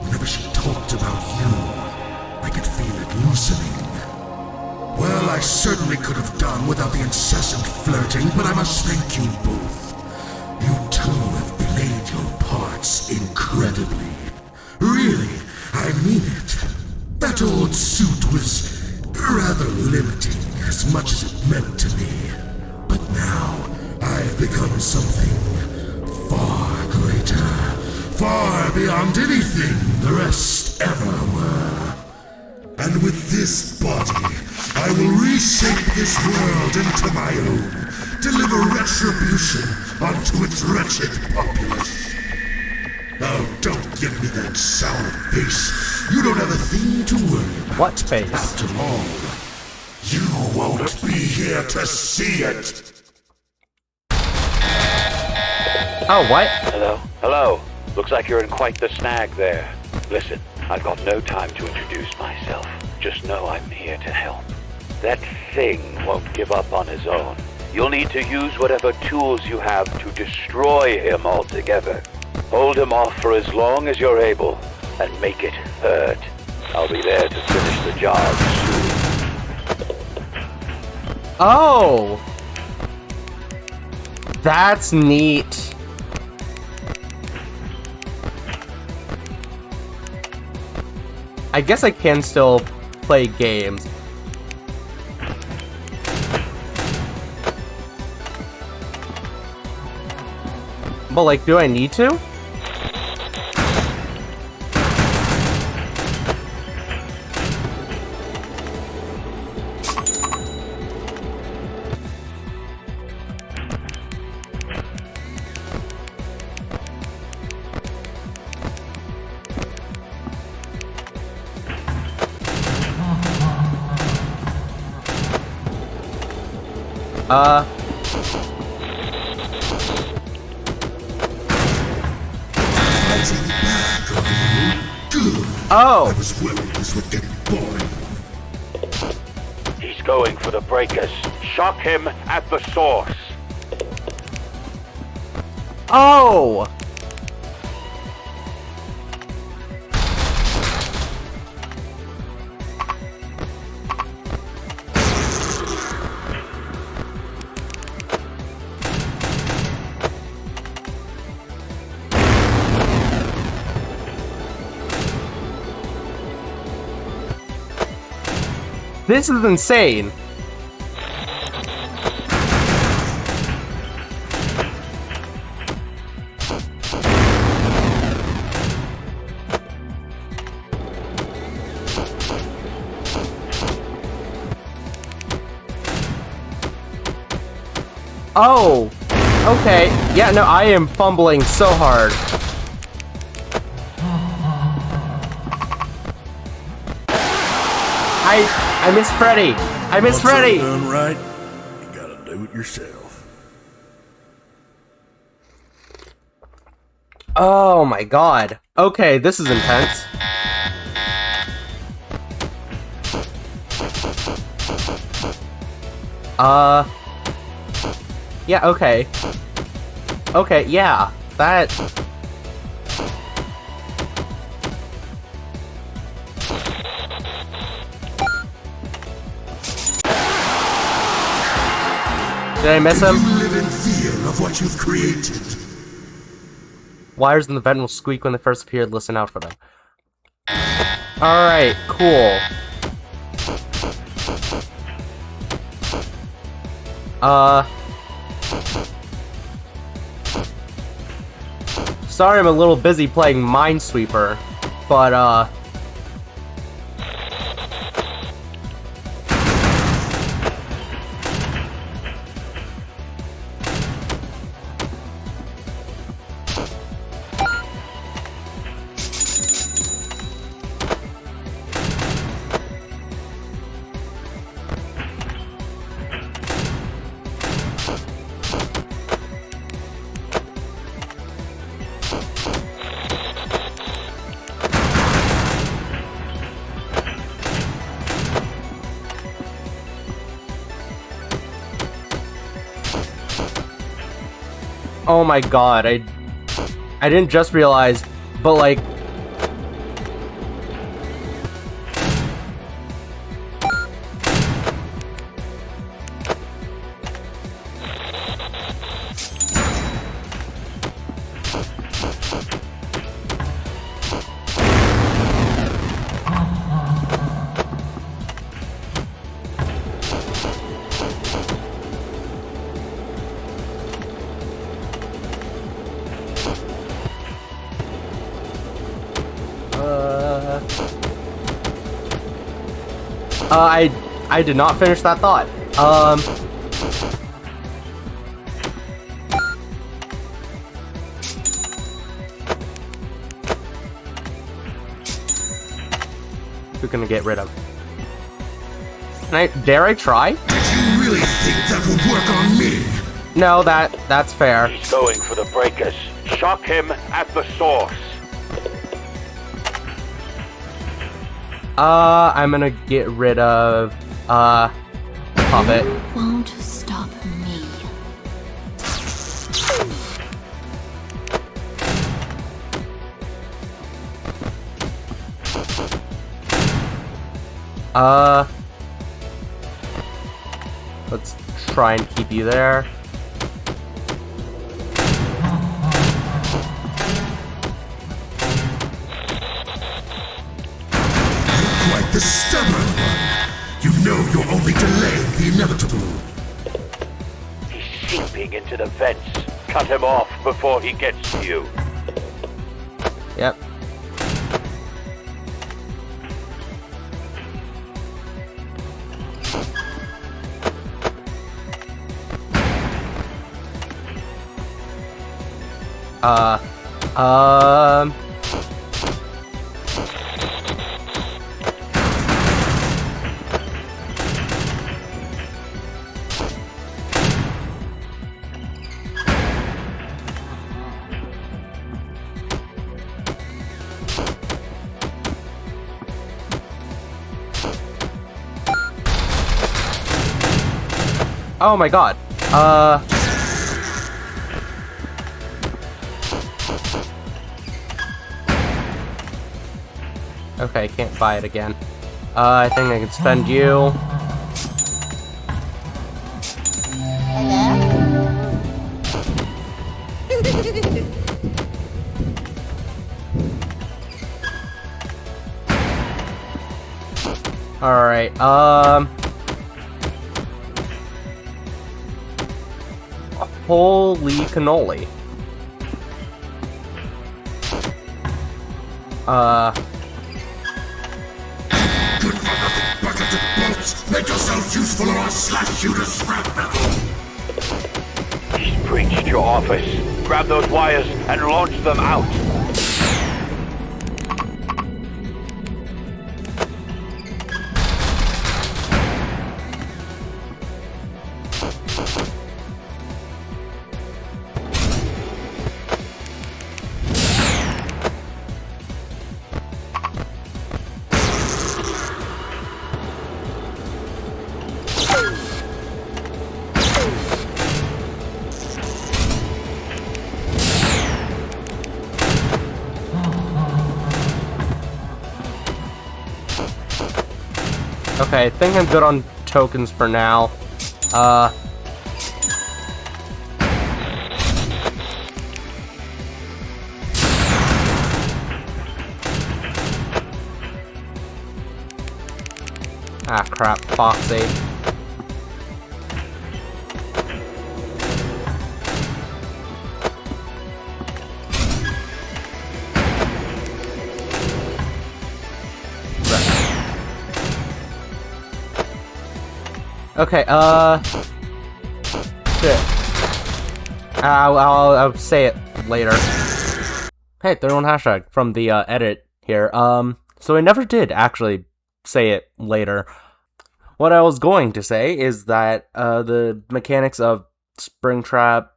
whenever she talked about you, I could feel it loosening. Well, I certainly could have done without the incessant flirting, but I must thank you both. You two have played your parts incredibly. Really, I mean it. That old suit was rather limiting as much as it meant to me. But now, I've become something far greater, far beyond anything the rest ever were. And with this body, I will reshape this world into my own, deliver retribution onto its wretched populace. Now, don't give me that sour face. You don't have a thing to worry about. What face? After all, you won't be here to see it. Oh, what? Hello. Looks like you're in quite the snag there. Listen, I've got no time to introduce myself. Just know I'm here to help. That thing won't give up on his own. You'll need to use whatever tools you have to destroy him altogether. Hold him off for as long as you're able, and make it hurt. I'll be there to finish the job soon. Oh! That's neat. I guess I can still play games. But, like, do I need to? Oh! I was worried this would get boring. He's going for the breakers. Shock him at the source. Oh! This is insane. Oh, okay. Yeah, no, I am fumbling so hard. I miss Freddy. I miss Freddy. Done right, you gotta do it yourself. Oh my god. Okay, this is intense. Yeah, okay. Okay, yeah. That... Did I miss him? You live in fear of what you've created. Wires in the vent will squeak when they first appeared. Listen out for them. Alright, cool. Sorry I'm a little busy playing Minesweeper, but, oh my god, I didn't just realize, but like... I did not finish that thought. Who can I get rid of? Dare I try? Did you really think that would work on me? No, that's fair. He's going for the breakers. Shock him at the source. I'm gonna get rid of, Puppet. You won't stop me. Let's try and keep you there. Quite the stubborn one. You know you're only delaying the inevitable. He's seeping into the vents. Cut him off before he gets to you. Yep. Oh my god. Okay, can't buy it again. I think I can spend you. Alright, holy cannoli. Good for nothing bucket of bolts! Make yourself useful or I'll slash you to scrap metal! He's breached your office. Grab those wires and launch them out. Okay, I think I'm good on tokens for now. Ah, crap, Foxy. Okay, shit. I'll say it later. Hey, 31 hashtag from the, edit here. So I never did actually say it later. What I was going to say is that, the mechanics of Springtrap,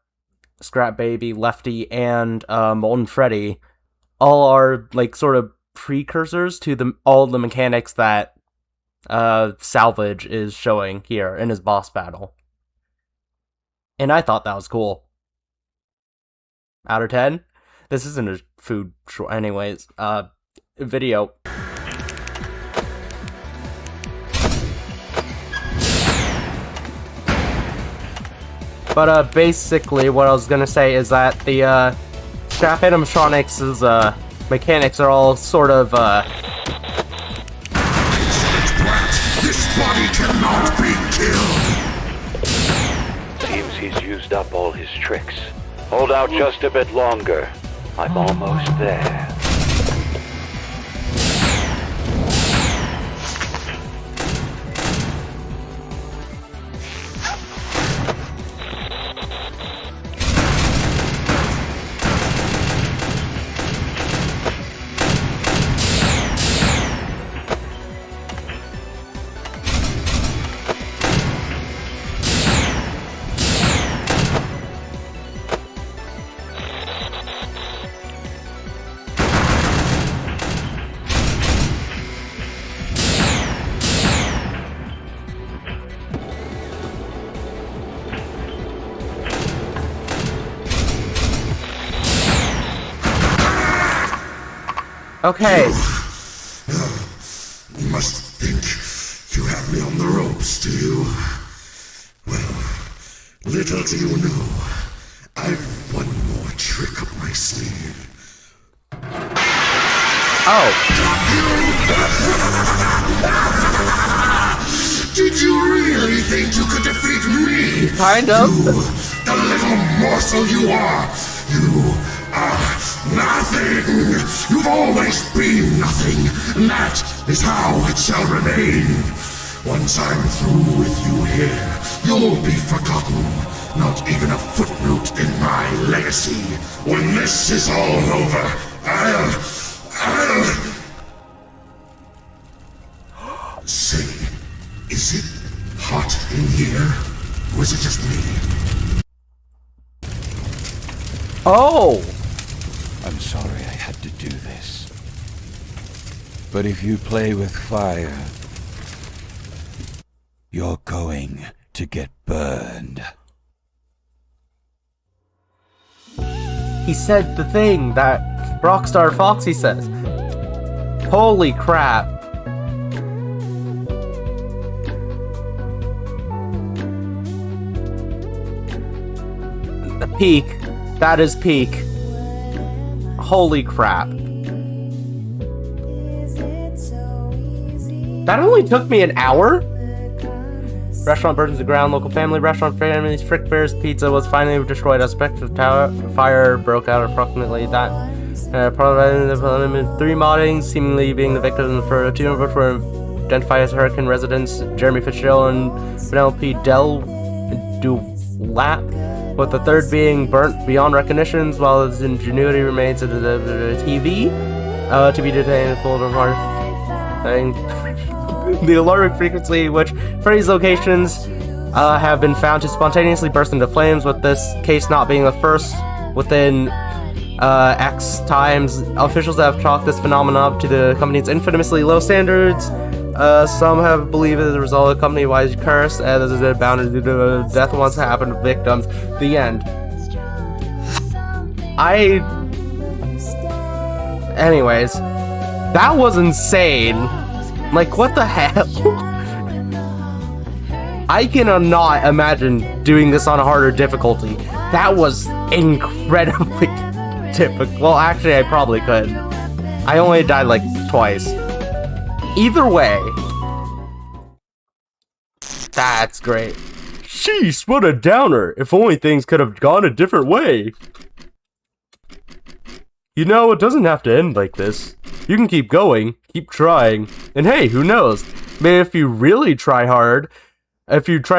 Scrap Baby, Lefty, and, Molten Freddy all are, like, sort of precursors to all the mechanics that Salvage is showing here in his boss battle. And I thought that was cool. Out of 10? This isn't a food short anyways. Video. But basically what I was gonna say is that the Scrap Animatronics' mechanics are all sort of This body cannot be killed! Seems he's used up all his tricks. Hold out just a bit longer. I'm almost there. okay. You must think you have me on the ropes, do you? Well, little do you know, I've one more trick up my sleeve. Oh. Did you really think you could defeat me? Kind of. You, the little morsel you are. You are nothing. You've always been nothing. And that is how it shall remain. Once I'm through with you here, you'll be forgotten. Not even a footnote in my legacy. When this is all over, I'll... Say, is it hot in here? Or is it just me? Oh! I'm sorry I had to do this. But if you play with fire, you're going to get burned. He said the thing that Rockstar Foxy says. Holy crap. The peak. That is peak. Holy crap. That only took me an hour? Restaurant burns to the ground. Local restaurant families. Frickbear's pizza was finally destroyed. A spectral fire broke out approximately that. Probably 3 moddings, seemingly being the victims for 2 of which were identified as Hurricane residents Jeremy Fitzgerald and Penelope Dulap, with the third being burnt beyond recognitions, while his ingenuity remains at the TV. To be detained and pulled apart. The alarming frequency which Freddy's locations have been found to spontaneously burst into flames, with this case not being the first within X times. Officials have chalked this phenomenon up to the company's infamously low standards. Some have believed it as a result of company-wide curse, and this is bound due to death once happened to victims. The end. Anyways, that was insane. Like, what the hell? I cannot imagine doing this on a harder difficulty. That was incredibly difficult. Well, actually, I probably could. I only died like twice. Either way, that's great. Sheesh, what a downer. If only things could have gone a different way. You know, it doesn't have to end like this. You can keep going, keep trying, and hey, who knows? Maybe if you really try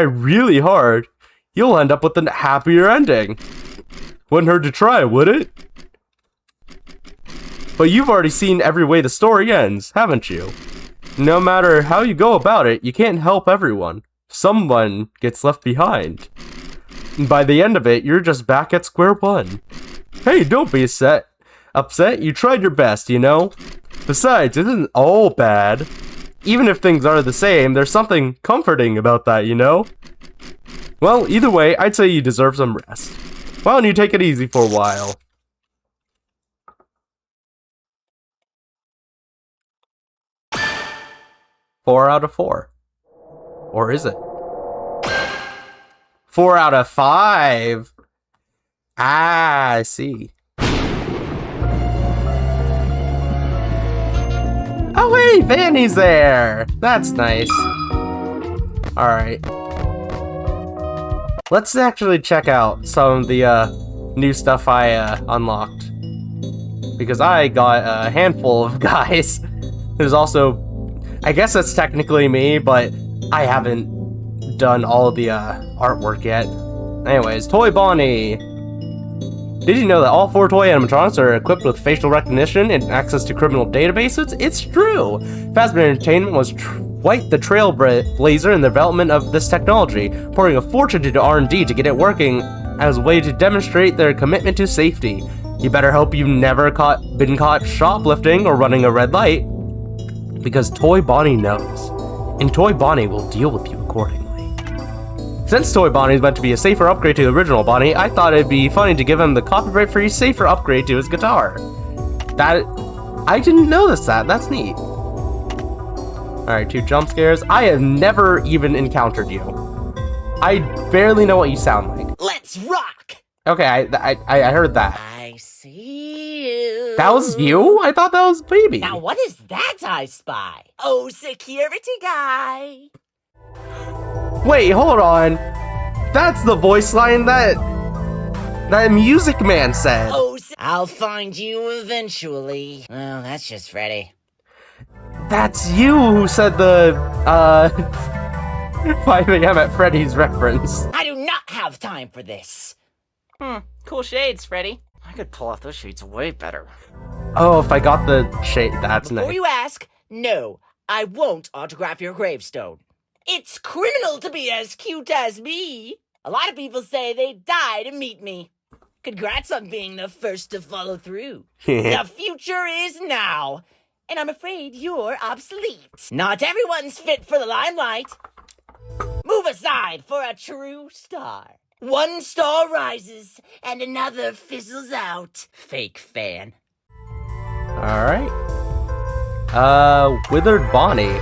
really hard, you'll end up with a happier ending. Wouldn't hurt to try, would it? But you've already seen every way the story ends, haven't you? No matter how you go about it, you can't help everyone. Someone gets left behind. And by the end of it, you're just back at square one. Hey, don't be upset. You tried your best, you know? Besides, it isn't all bad. Even if things are the same, there's something comforting about that, you know? Well, either way, I'd say you deserve some rest. Why don't you take it easy for a while? Four out of 4. Or is it? 4 out of 5. Ah, I see. Oh, hey, Fanny's there! That's nice. Alright. Let's actually check out some of the new stuff I unlocked. Because I got a handful of guys. There's also... I guess that's technically me, but I haven't done all of the artwork yet. Anyways, Toy Bonnie! Did you know that all 4 toy animatronics are equipped with facial recognition and access to criminal databases? It's true! Fazbear Entertainment was quite the trailblazer in the development of this technology, pouring a fortune into R&D to get it working as a way to demonstrate their commitment to safety. You better hope you've never been caught shoplifting or running a red light, because Toy Bonnie knows, and Toy Bonnie will deal with you accordingly. Since Toy Bonnie is meant to be a safer upgrade to the original Bonnie, I thought it'd be funny to give him the copyright-free safer upgrade to his guitar. I didn't notice that. That's neat. Alright, 2 jump scares. I have never even encountered you. I barely know what you sound like. Let's rock! Okay, I heard that. I see you. That was you? I thought that was Baby. Now what is that I spy? Oh, security guy. Wait, hold on. That's the voice line that Music Man said. Oh, I'll find you eventually. Well, that's just Freddy. That's you who said the 5 a.m. at Freddy's reference. I do not have time for this. Cool shades, Freddy. I could pull off those shades way better. Oh, if I got the shade, that's nice. Before you ask, no, I won't autograph your gravestone. It's criminal to be as cute as me. A lot of people say they die to meet me. Congrats on being the first to follow through. The future is now, and I'm afraid you're obsolete. Not everyone's fit for the limelight. Move aside for a true star. One star rises and another fizzles out. Fake fan. Alright. Withered Bonnie.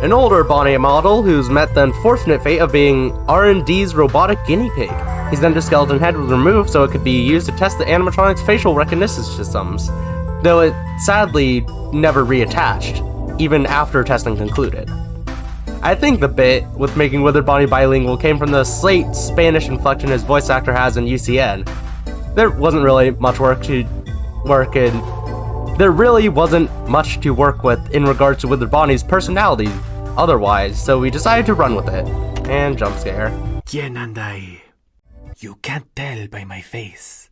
An older Bonnie model who's met the unfortunate fate of being R&D's robotic guinea pig. His endoskeleton head was removed so it could be used to test the animatronic's facial recognition systems, though it sadly never reattached, even after testing concluded. I think the bit with making Withered Bonnie bilingual came from the slight Spanish inflection his voice actor has in UCN. There wasn't really much to work with in regards to Withered Bonnie's personality otherwise, so we decided to run with it. And jump scare. ¿Quién anda ahí? You can't tell by my face,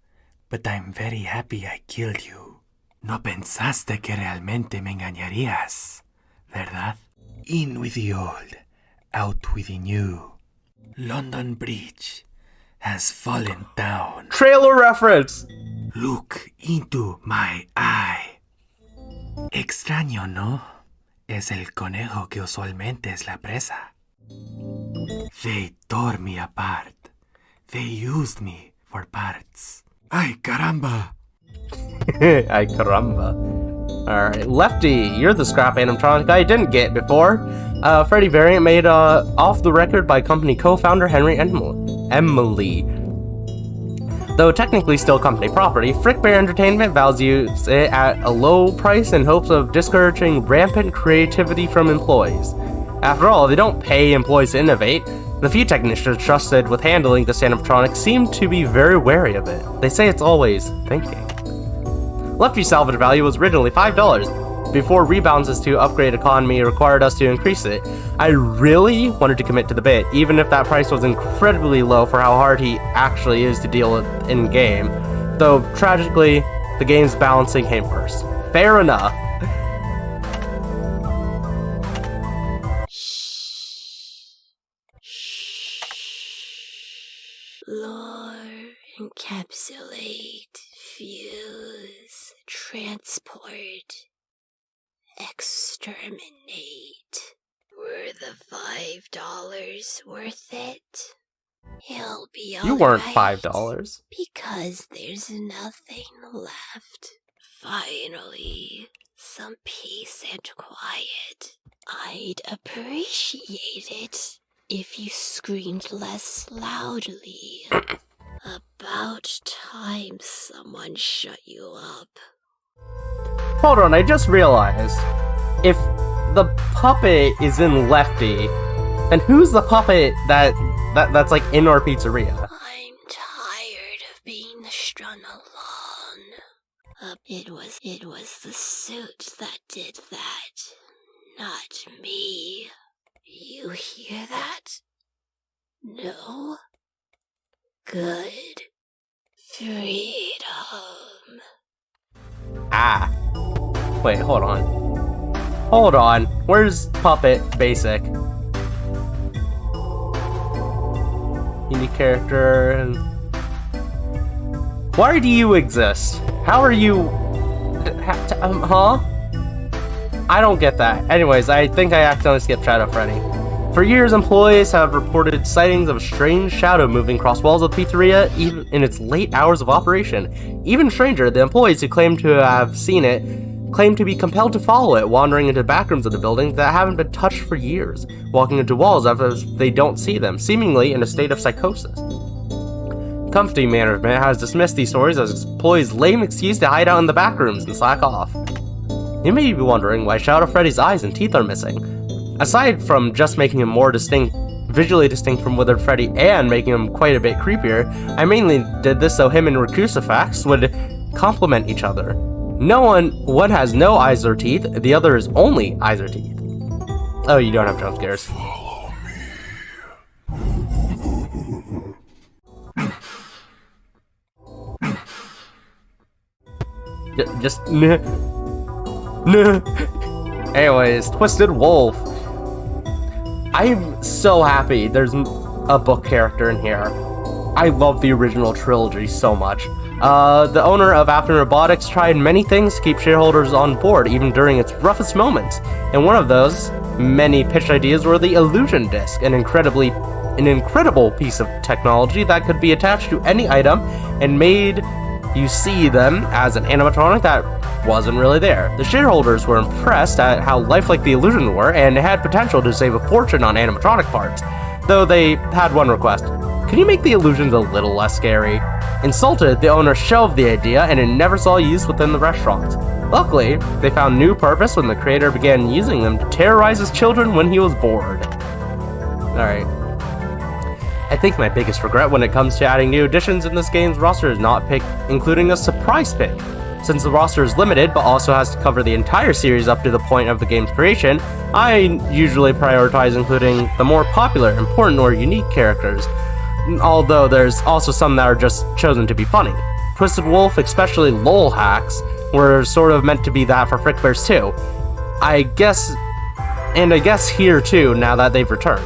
but I'm very happy I killed you. No pensaste que realmente me engañarías, ¿verdad? In with the old, out with the new. London Bridge has fallen down. Trailer reference! Look into my eye. Extraño, ¿no? Es el conejo que usualmente es la presa. They tore me apart. They used me for parts. Ay, caramba! Ay, caramba. Alright, Lefty, you're the scrap animatronic I didn't get before. Freddy variant made off the record by company co-founder Henry Emily. Though technically still company property, Frickbear Entertainment values it at a low price in hopes of discouraging rampant creativity from employees. After all, they don't pay employees to innovate. The few technicians trusted with handling this animatronic seem to be very wary of it. They say it's always thinking. Lefty's salvage value was originally $5. Before rebounds to upgrade economy required us to increase it, I really wanted to commit to the bit, even if that price was incredibly low for how hard he actually is to deal with in-game. Though, tragically, the game's balancing came first. Fair enough. Lure, encapsulate, fuse, transport, exterminate. Were the $5 worth it? He'll be all You weren't right, $5. because there's nothing left. Finally, some peace and quiet. I'd appreciate it if you screamed less loudly. About time someone shut you up. Hold on, I just realized. If the puppet is in Lefty, then who's the puppet that's like in our pizzeria? I'm tired of being strung along. It was the suit that did that, not me. You hear that? No? Good. Freedom. Ah. Wait, hold on. Hold on. Where's Puppet Basic? Unique character. Why do you exist? How are you... huh? I don't get that. Anyways, I think I accidentally skipped Shadow Freddy. For years, employees have reported sightings of a strange shadow moving across walls of the pizzeria, even in its late hours of operation. Even stranger, the employees who claim to have seen it claim to be compelled to follow it, wandering into back rooms of the building that haven't been touched for years, walking into walls as if they don't see them, seemingly in a state of psychosis. Company management has dismissed these stories as employees' lame excuse to hide out in the back rooms and slack off. You may be wondering why Shadow Freddy's eyes and teeth are missing. Aside from just making him more visually distinct from Withered Freddy and making him quite a bit creepier, I mainly did this so him and Recrucifax would complement each other. One has no eyes or teeth, the other is only eyes or teeth. Oh, you don't have jump scares. Follow me. Just Anyways, Twisted Wolf. I'm so happy there's a book character in here. I love the original trilogy so much. The owner of Afternoon Robotics tried many things to keep shareholders on board, even during its roughest moments. And one of those many pitched ideas were the illusion disc, an incredible piece of technology that could be attached to any item and made you see them as an animatronic that wasn't really there. The shareholders were impressed at how lifelike the illusions were, and it had potential to save a fortune on animatronic parts, though they had one request. Can you make the illusions a little less scary? Insulted, the owner shelved the idea, and it never saw use within the restaurant. Luckily, they found new purpose when the creator began using them to terrorize his children when he was bored. Alright. I think my biggest regret when it comes to adding new additions in this game's roster is not including a surprise pick. Since the roster is limited but also has to cover the entire series up to the point of the game's creation, I usually prioritize including the more popular, important, or unique characters, although there's also some that are just chosen to be funny. Twisted Wolf, especially LOL hacks, were sort of meant to be that for Frickbears too. I guess here too, now that they've returned.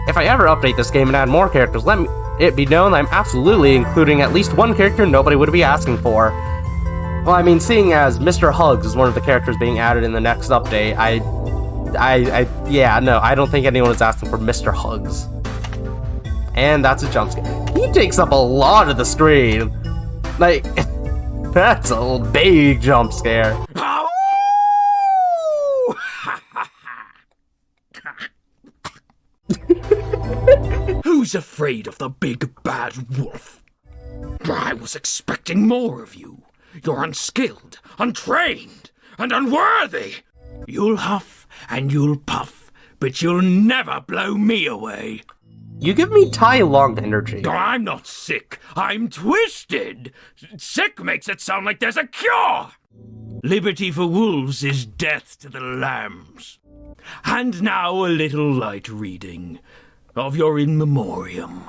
If I ever update this game and add more characters, let it be known I'm absolutely including at least one character nobody would be asking for. Well, I mean, seeing as Mr. Hugs is one of the characters being added in the next update, I don't think anyone is asking for Mr. Hugs. And that's a jump scare. He takes up a lot of the screen. Like, that's a big jump scare. Who's afraid of the big bad wolf? I was expecting more of you. You're unskilled, untrained, and unworthy. You'll huff and you'll puff, but you'll never blow me away. You give me Tai Lung energy. I'm not sick. I'm twisted. Sick makes it sound like there's a cure. Liberty for wolves is death to the lambs. And now a little light reading of your in memoriam.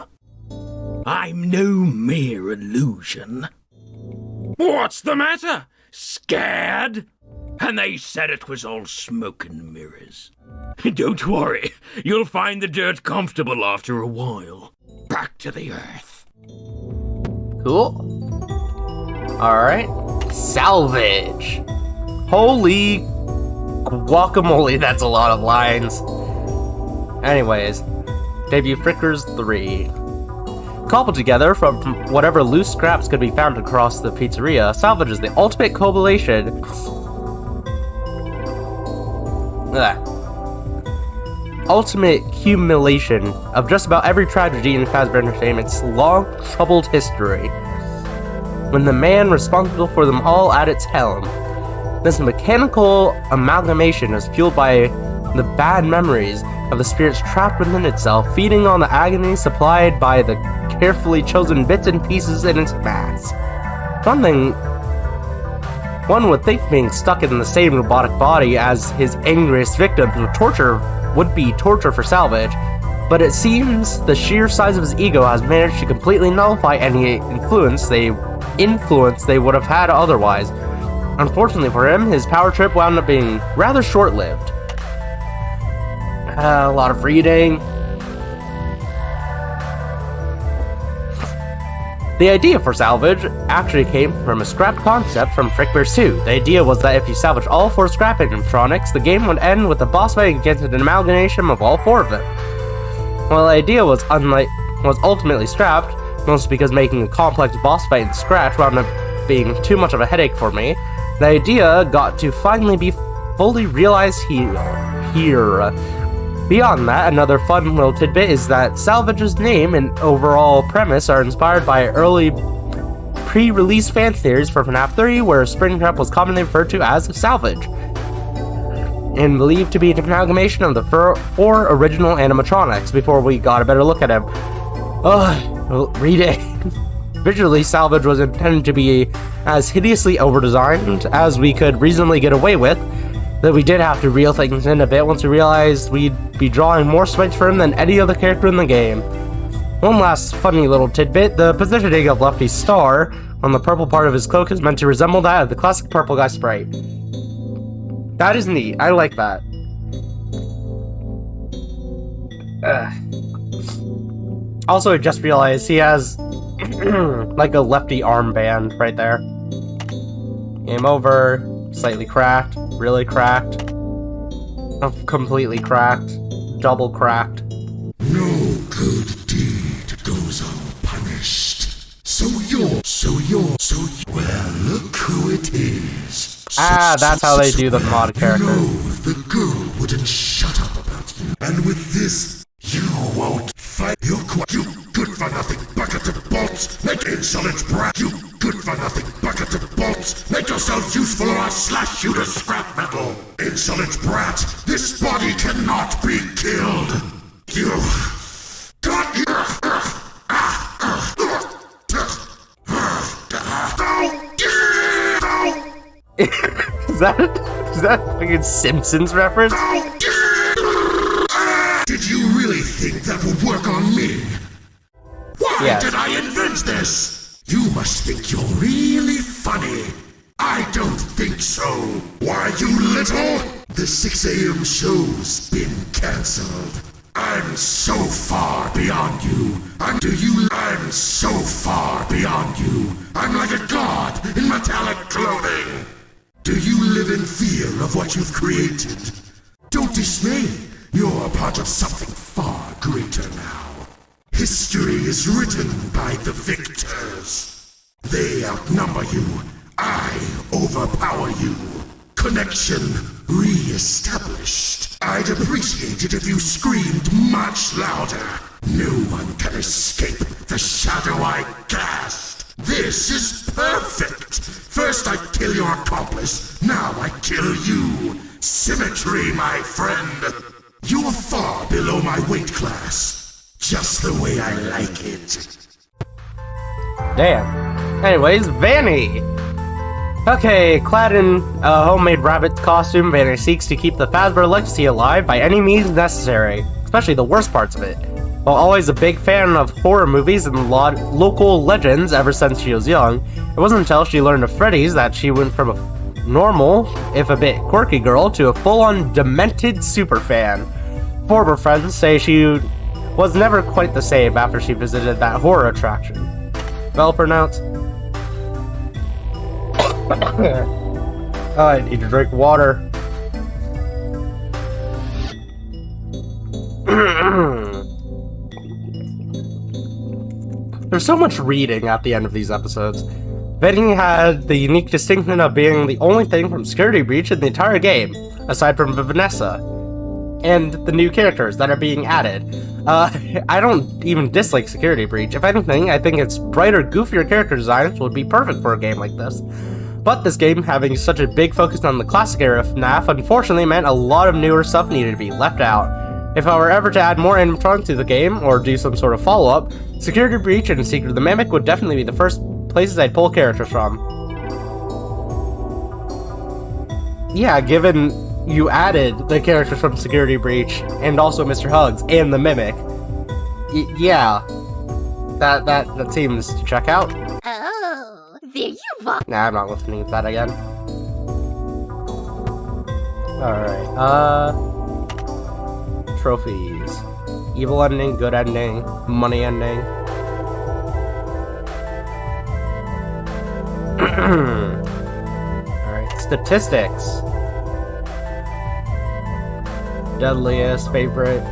I'm no mere illusion. What's the matter? Scared? And they said it was all smoke and mirrors. Don't worry, you'll find the dirt comfortable after a while. Back to the earth. Cool. Alright. Salvage. Holy guacamole, that's a lot of lines. Anyways, debut Frickers 3. Cobbled together from whatever loose scraps could be found across the pizzeria, Salvage is the ultimate compilation. Ultimate accumulation of just about every tragedy in Fazbear Entertainment's long, troubled history, when the man responsible for them all at its helm. This mechanical amalgamation is fueled by the bad memories of the spirits trapped within itself, feeding on the agony supplied by the carefully chosen bits and pieces in its mass. One would think being stuck in the same robotic body as his angriest victims would be torture for Salvage, but it seems the sheer size of his ego has managed to completely nullify any influence they would have had otherwise. Unfortunately for him, his power trip wound up being rather short-lived. A lot of reading. The idea for Salvage actually came from a scrapped concept from Frickbear 2. The idea was that if you salvage all 4 scrap animatronics, the game would end with a boss fight against an amalgamation of all 4 of them. While the idea was ultimately scrapped, mostly because making a complex boss fight in Scratch wound up being too much of a headache for me, the idea got to finally be fully realized here. Beyond that, another fun little tidbit is that Salvage's name and overall premise are inspired by early pre-release fan theories for FNAF 3, where Springtrap was commonly referred to as Salvage, and believed to be an amalgamation of the 4 original animatronics. Before we got a better look at him. Reading. Visually, Salvage was intended to be as hideously overdesigned as we could reasonably get away with, though we did have to reel things in a bit once we realized we'd be drawing more sprites for him than any other character in the game. One last funny little tidbit, the positioning of Lefty's star on the purple part of his cloak is meant to resemble that of the classic purple guy sprite. That is neat, I like that. Also, I just realized he has like a Lefty armband right there. Game over, slightly cracked, really cracked. completely cracked. Double cracked. No good deed goes unpunished. Well, look who it is. That's how they do the mod character. No, the girl wouldn't shut up about you. And with this, you won't fight. You good for nothing bucket of bolts. Make insolent brat. You good for nothing bucket of bolts. Make yourself useful or I'll slash you to scrap metal. Insolent brat, this body cannot be killed. You got Is that a fucking Simpsons reference? Did you really think that would work on me? Why did I invent this? You must think you're really funny. I don't think so. Why, you little? The 6 a.m. show's been cancelled. I'm so far beyond you. I'm so far beyond you. I'm like a god in metallic clothing. Do you live in fear of what you've created? Don't dismay. You're part of something far greater now. History is written by the victors. They outnumber you. I overpower you. Connection re-established. I'd appreciate it if you screamed much louder. No one can escape the shadow I cast. This is perfect. First I kill your accomplice, now I kill you. Symmetry, my friend. You're far below my weight class. Just the way I like it. Damn. Anyways, Vanny! Okay, clad in a homemade rabbit costume, Vanny seeks to keep the Fazbear legacy alive by any means necessary, especially the worst parts of it. While always a big fan of horror movies and local legends ever since she was young, it wasn't until she learned of Freddy's that she went from a normal, if a bit quirky girl, to a full-on demented superfan. Former friends say she was never quite the same after she visited that horror attraction. Developer notes. I need to drink water. There's so much reading at the end of these episodes. Vanny had the unique distinction of being the only thing from Security Breach in the entire game, aside from Vanessa, and the new characters that are being added. I don't even dislike Security Breach. If anything, I think its brighter, goofier character designs would be perfect for a game like this. But this game, having such a big focus on the classic era FNAF, unfortunately meant a lot of newer stuff needed to be left out. If I were ever to add more animatronics to the game, or do some sort of follow-up, Security Breach and Secret of the Mimic would definitely be the first places I'd pull characters from. Yeah, given you added the characters from Security Breach, and also Mr. Hugs, and the Mimic, yeah, that seems to check out. Oh, there you are. Nah, I'm not listening to that again. Alright, trophies. Evil ending, good ending, money ending. Alright, statistics. Deadliest, favorite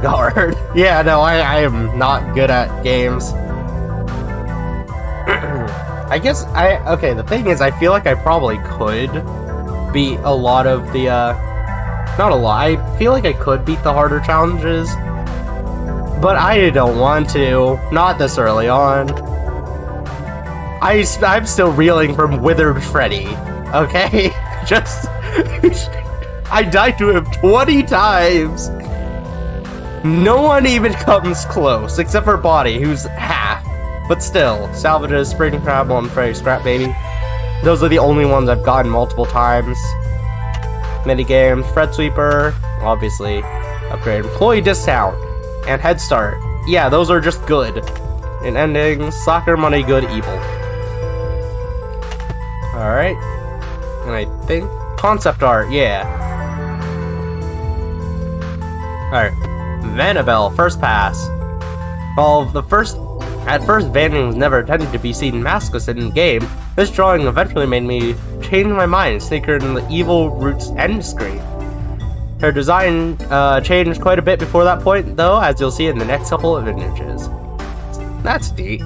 guard. Yeah, no, I am not good at games. I guess okay, the thing is, I feel like I probably could beat a lot of the, not a lot, I feel like I could beat the harder challenges, but I don't want to, not this early on. I'm still reeling from Withered Freddy, okay? Just, I died to him 20 times! No one even comes close, except for Body, who's half. But still, Salvages, Springtrap, and Freddy Scrap Baby. Those are the only ones I've gotten multiple times. Minigames, Fred Sweeper, obviously. Upgrade Employee Discount, and Head Start. Yeah, those are just good. And endings, Soccer, Money, Good, Evil. Alright. And I think concept art, yeah. Alright. Vanabelle, first pass. Well, the first At first, Vanning was never intended to be seen maskless in the game. This drawing eventually made me change my mind and sneak her in the evil Root's end screen. Her design changed quite a bit before that point, though, as you'll see in the next couple of images. That's neat.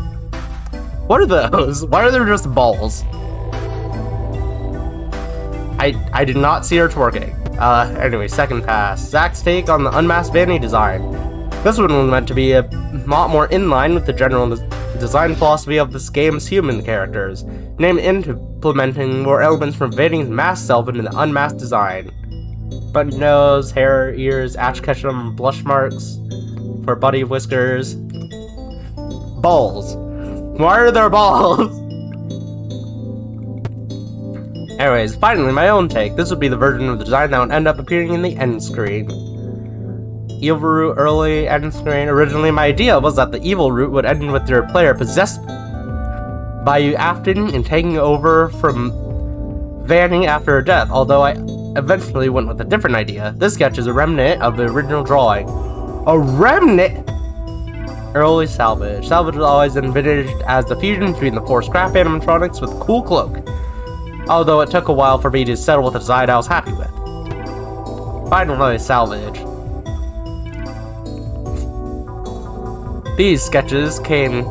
What are those? Why are there just balls? I did not see her twerking. Anyway, second pass. Zach's take on the unmasked Vanny design. This one was meant to be a lot more in line with the general design philosophy of this game's human characters, namely implementing more elements from Vanny's masked self into the unmasked design. Button nose, hair, ears, Ash Ketchum, blush marks for Buddy whiskers. Balls. Why are there balls? Anyways, finally, my own take. This would be the version of the design that would end up appearing in the end screen. Evil Root early end screen. Originally, my idea was that the Evil Root would end with your player possessed by you acting and taking over from Vanny after her death, although I eventually went with a different idea. This sketch is a remnant of the original drawing. A remnant? Early salvage. Salvage was always envisaged as the fusion between the four scrap animatronics with a cool cloak, although it took a while for me to settle with a design I was happy with. Finally, salvage. These sketches came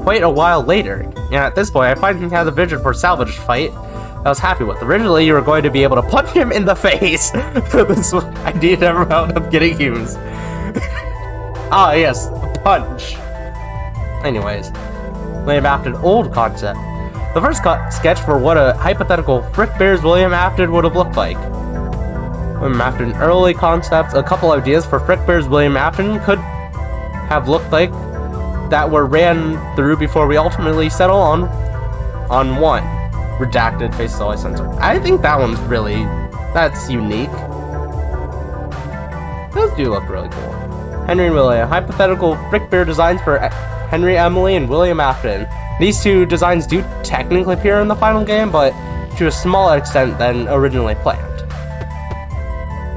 quite a while later, and at this point I finally had the vision for a salvage fight I was happy with. Originally, you were going to be able to punch him in the face. This idea never wound up getting used. Ah, yes, punch. Anyways, William Afton old concept. The first sketch for what a hypothetical Frickbear's William Afton would have looked like. William Afton early concepts, a couple ideas for Frickbear's William Afton could have looked like that were ran through before we ultimately settle on one. Redacted, faces always censored. I think that one's really, that's unique. Those do look really cool. Henry and William, hypothetical Frickbear designs for Henry, Emily, and William Afton. These two designs do technically appear in the final game, but to a smaller extent than originally planned.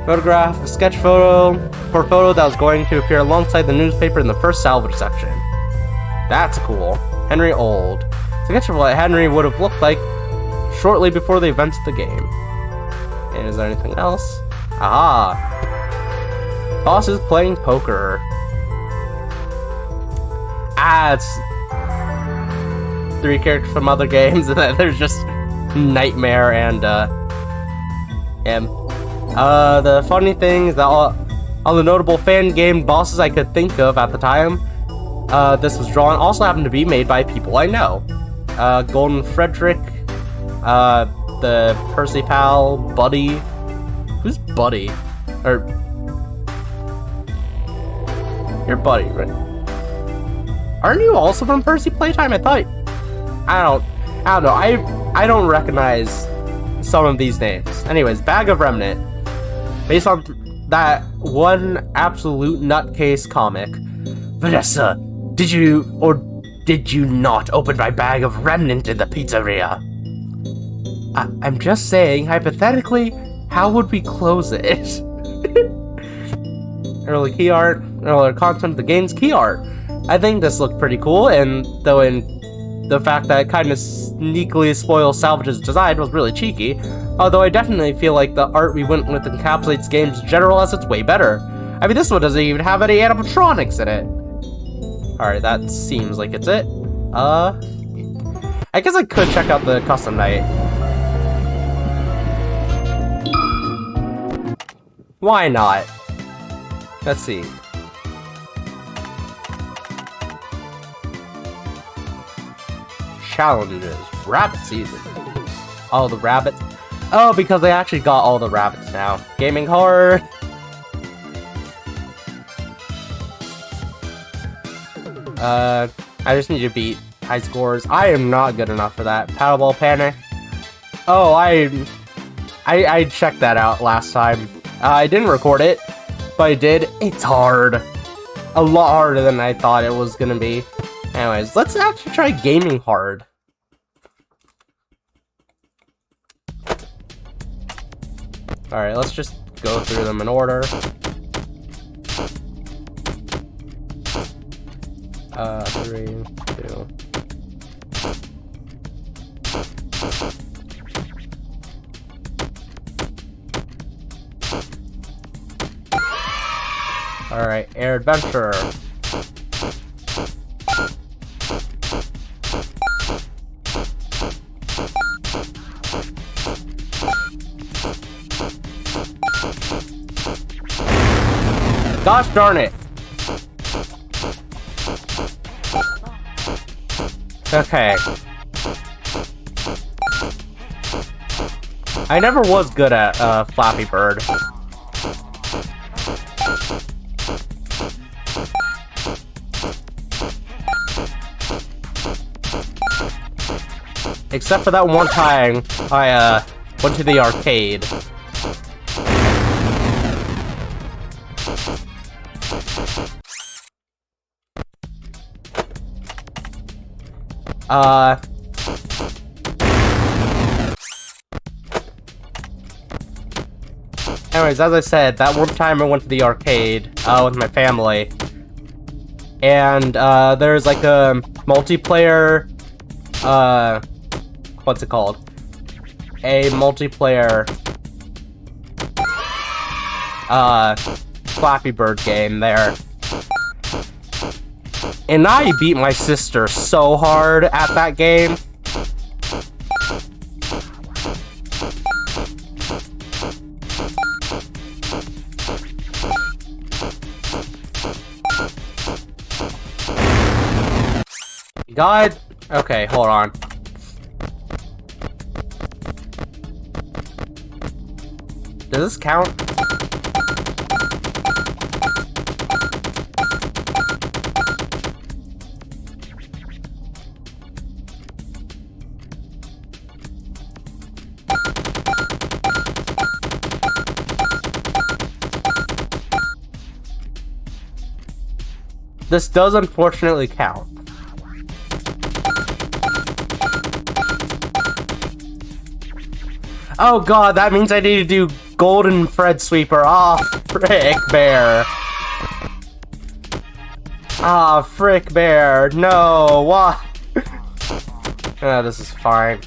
Photograph, a sketch photo for a photo that was going to appear alongside the newspaper in the first salvage section. That's cool. Henry old. Sketch of what Henry would have looked like shortly before the events of the game. And is there anything else? Aha! Boss is playing poker. Ah, it's 3 characters from other games, and then there's just Nightmare and him. The funny thing is that all the notable fan game bosses I could think of at the time this was drawn also happened to be made by people I know. Golden Frederick, the Percy Pal, Buddy. Who's Buddy? Or you're Buddy, right? Aren't you also from Percy Playtime? I thought. I don't know. I don't recognize some of these names. Anyways, Bag of Remnant. Based on that one absolute nutcase comic. Vanessa, did you not open my bag of remnant in the pizzeria? I'm just saying, hypothetically, how would we close it? Early key art, earlier content of the game's key art. I think this looked pretty cool, and though in the fact that it kind of sneakily spoils Salvage's design was really cheeky, although I definitely feel like the art we went with encapsulates games in general as it's way better. I mean, this one doesn't even have any animatronics in it. Alright, that seems like it's it. I guess I could check out the custom night. Why not? Let's see. Challenges. Rabbit season. Oh, the rabbits. Oh, because they actually got all the rabbits now. Gaming hard. I just need to beat high scores. I am not good enough for that. Paddleball Panic. Oh, I checked that out last time. I didn't record it, but I did. It's hard. A lot harder than I thought it was gonna be. Anyways, let's actually try gaming hard. Alright, let's just go through them in order. 3, 2. Alright, Air Adventure. Gosh darn it! Okay. I never was good at Flappy Bird. Except for that one time I went to the arcade. Anyways, as I said, that one time I went to the arcade with my family, and there's like a multiplayer, what's it called? A multiplayer Flappy Bird game there. And I beat my sister so hard at that game. God. Okay, hold on. Does this count? This does unfortunately count. Oh god, that means I need to do Golden Fred Sweeper. Ah, Frickbear. Ah, Frickbear. No, what? This is fine.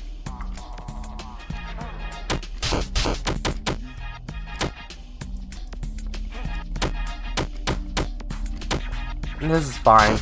This is fine.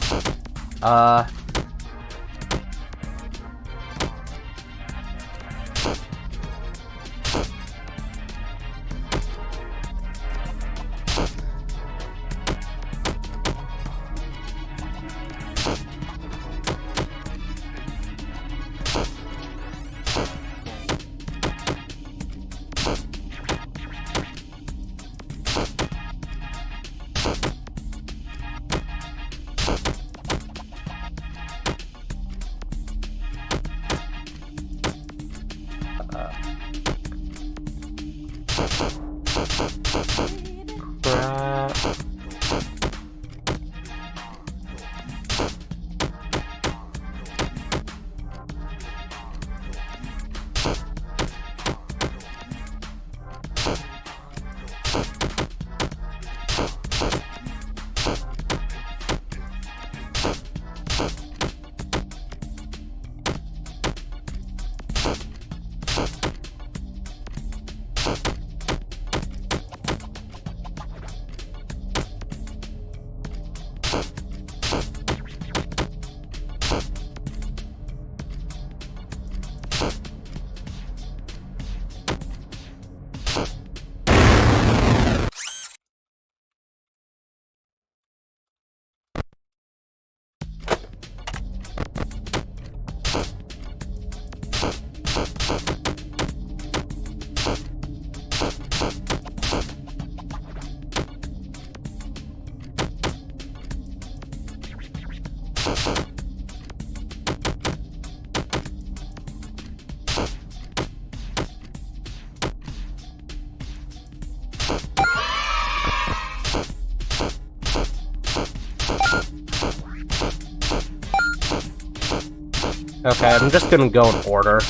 Okay, I'm just gonna go in order.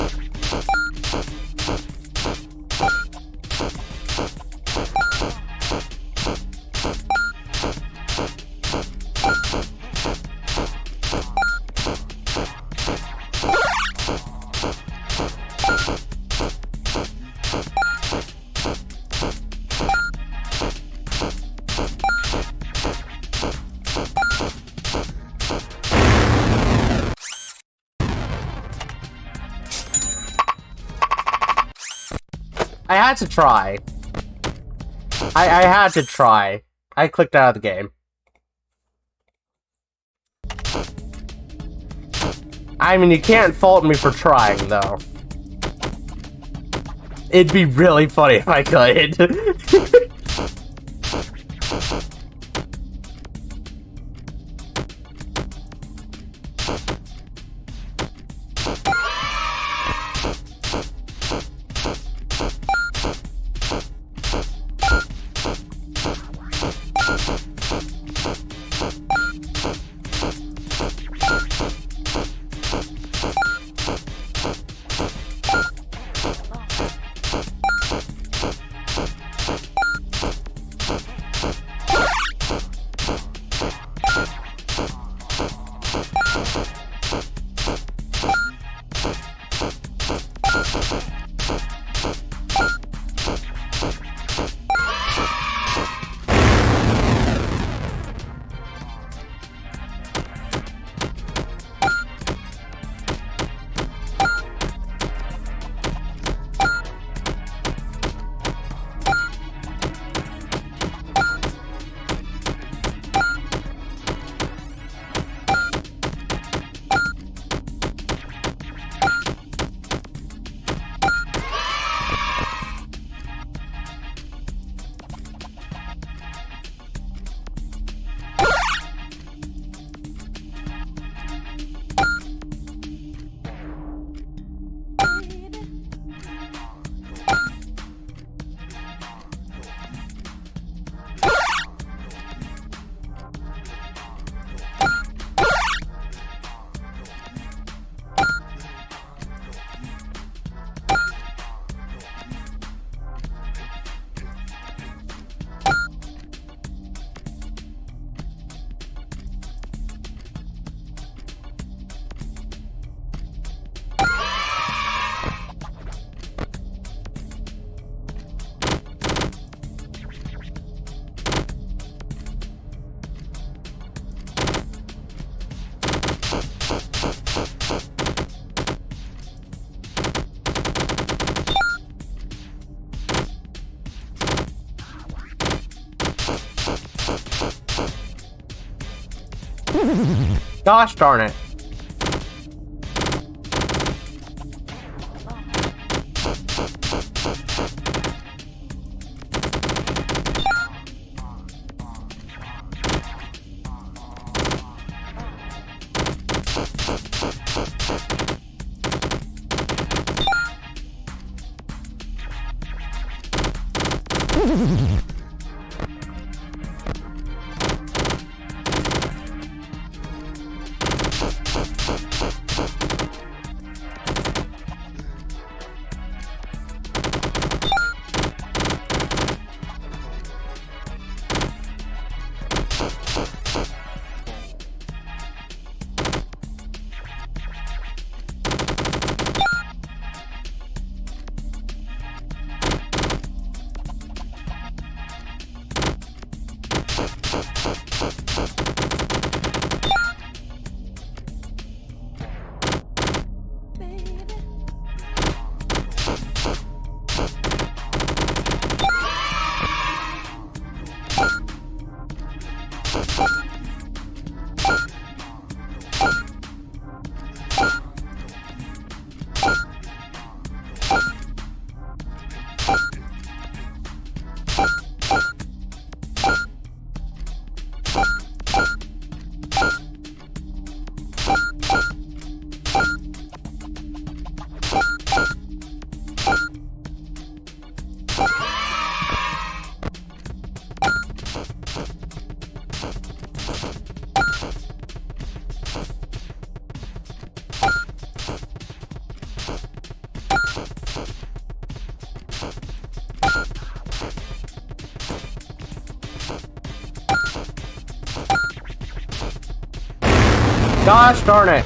I had to try. I had to try. I clicked out of the game. I mean, you can't fault me for trying, though. It'd be really funny if I could. Gosh darn it. Gosh darn it.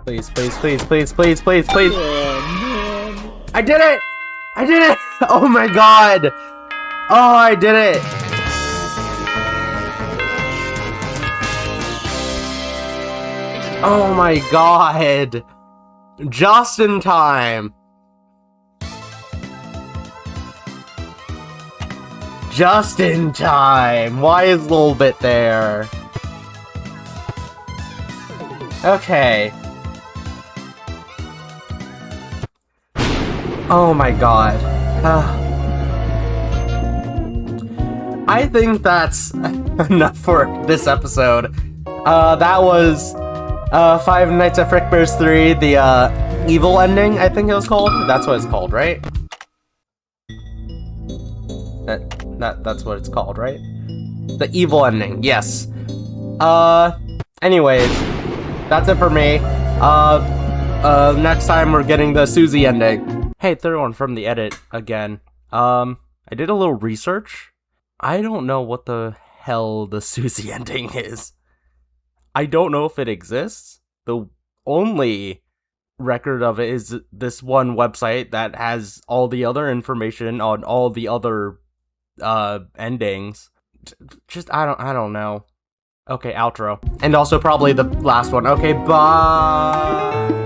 Please, please, please, please, please, please, please. I did it! I did it! Oh my god! Oh, I did it! Oh my god! Just in time! Just in time! Why is a little bit there? Okay. Oh my god. I think that's enough for this episode. That was Five Nights at Frickbear's 3, the evil ending, I think it was called. That's what it's called, right? That's what it's called, right? The evil ending, yes. Anyways, that's it for me. Next time we're getting the Susie ending. Hey, third one from the edit again. I did a little research. I don't know what the hell the Susie ending is. I don't know if it exists. The only record of it is this one website that has all the other information on all the other endings. Just I don't know. Okay, outro. And also probably the last one. Okay, bye.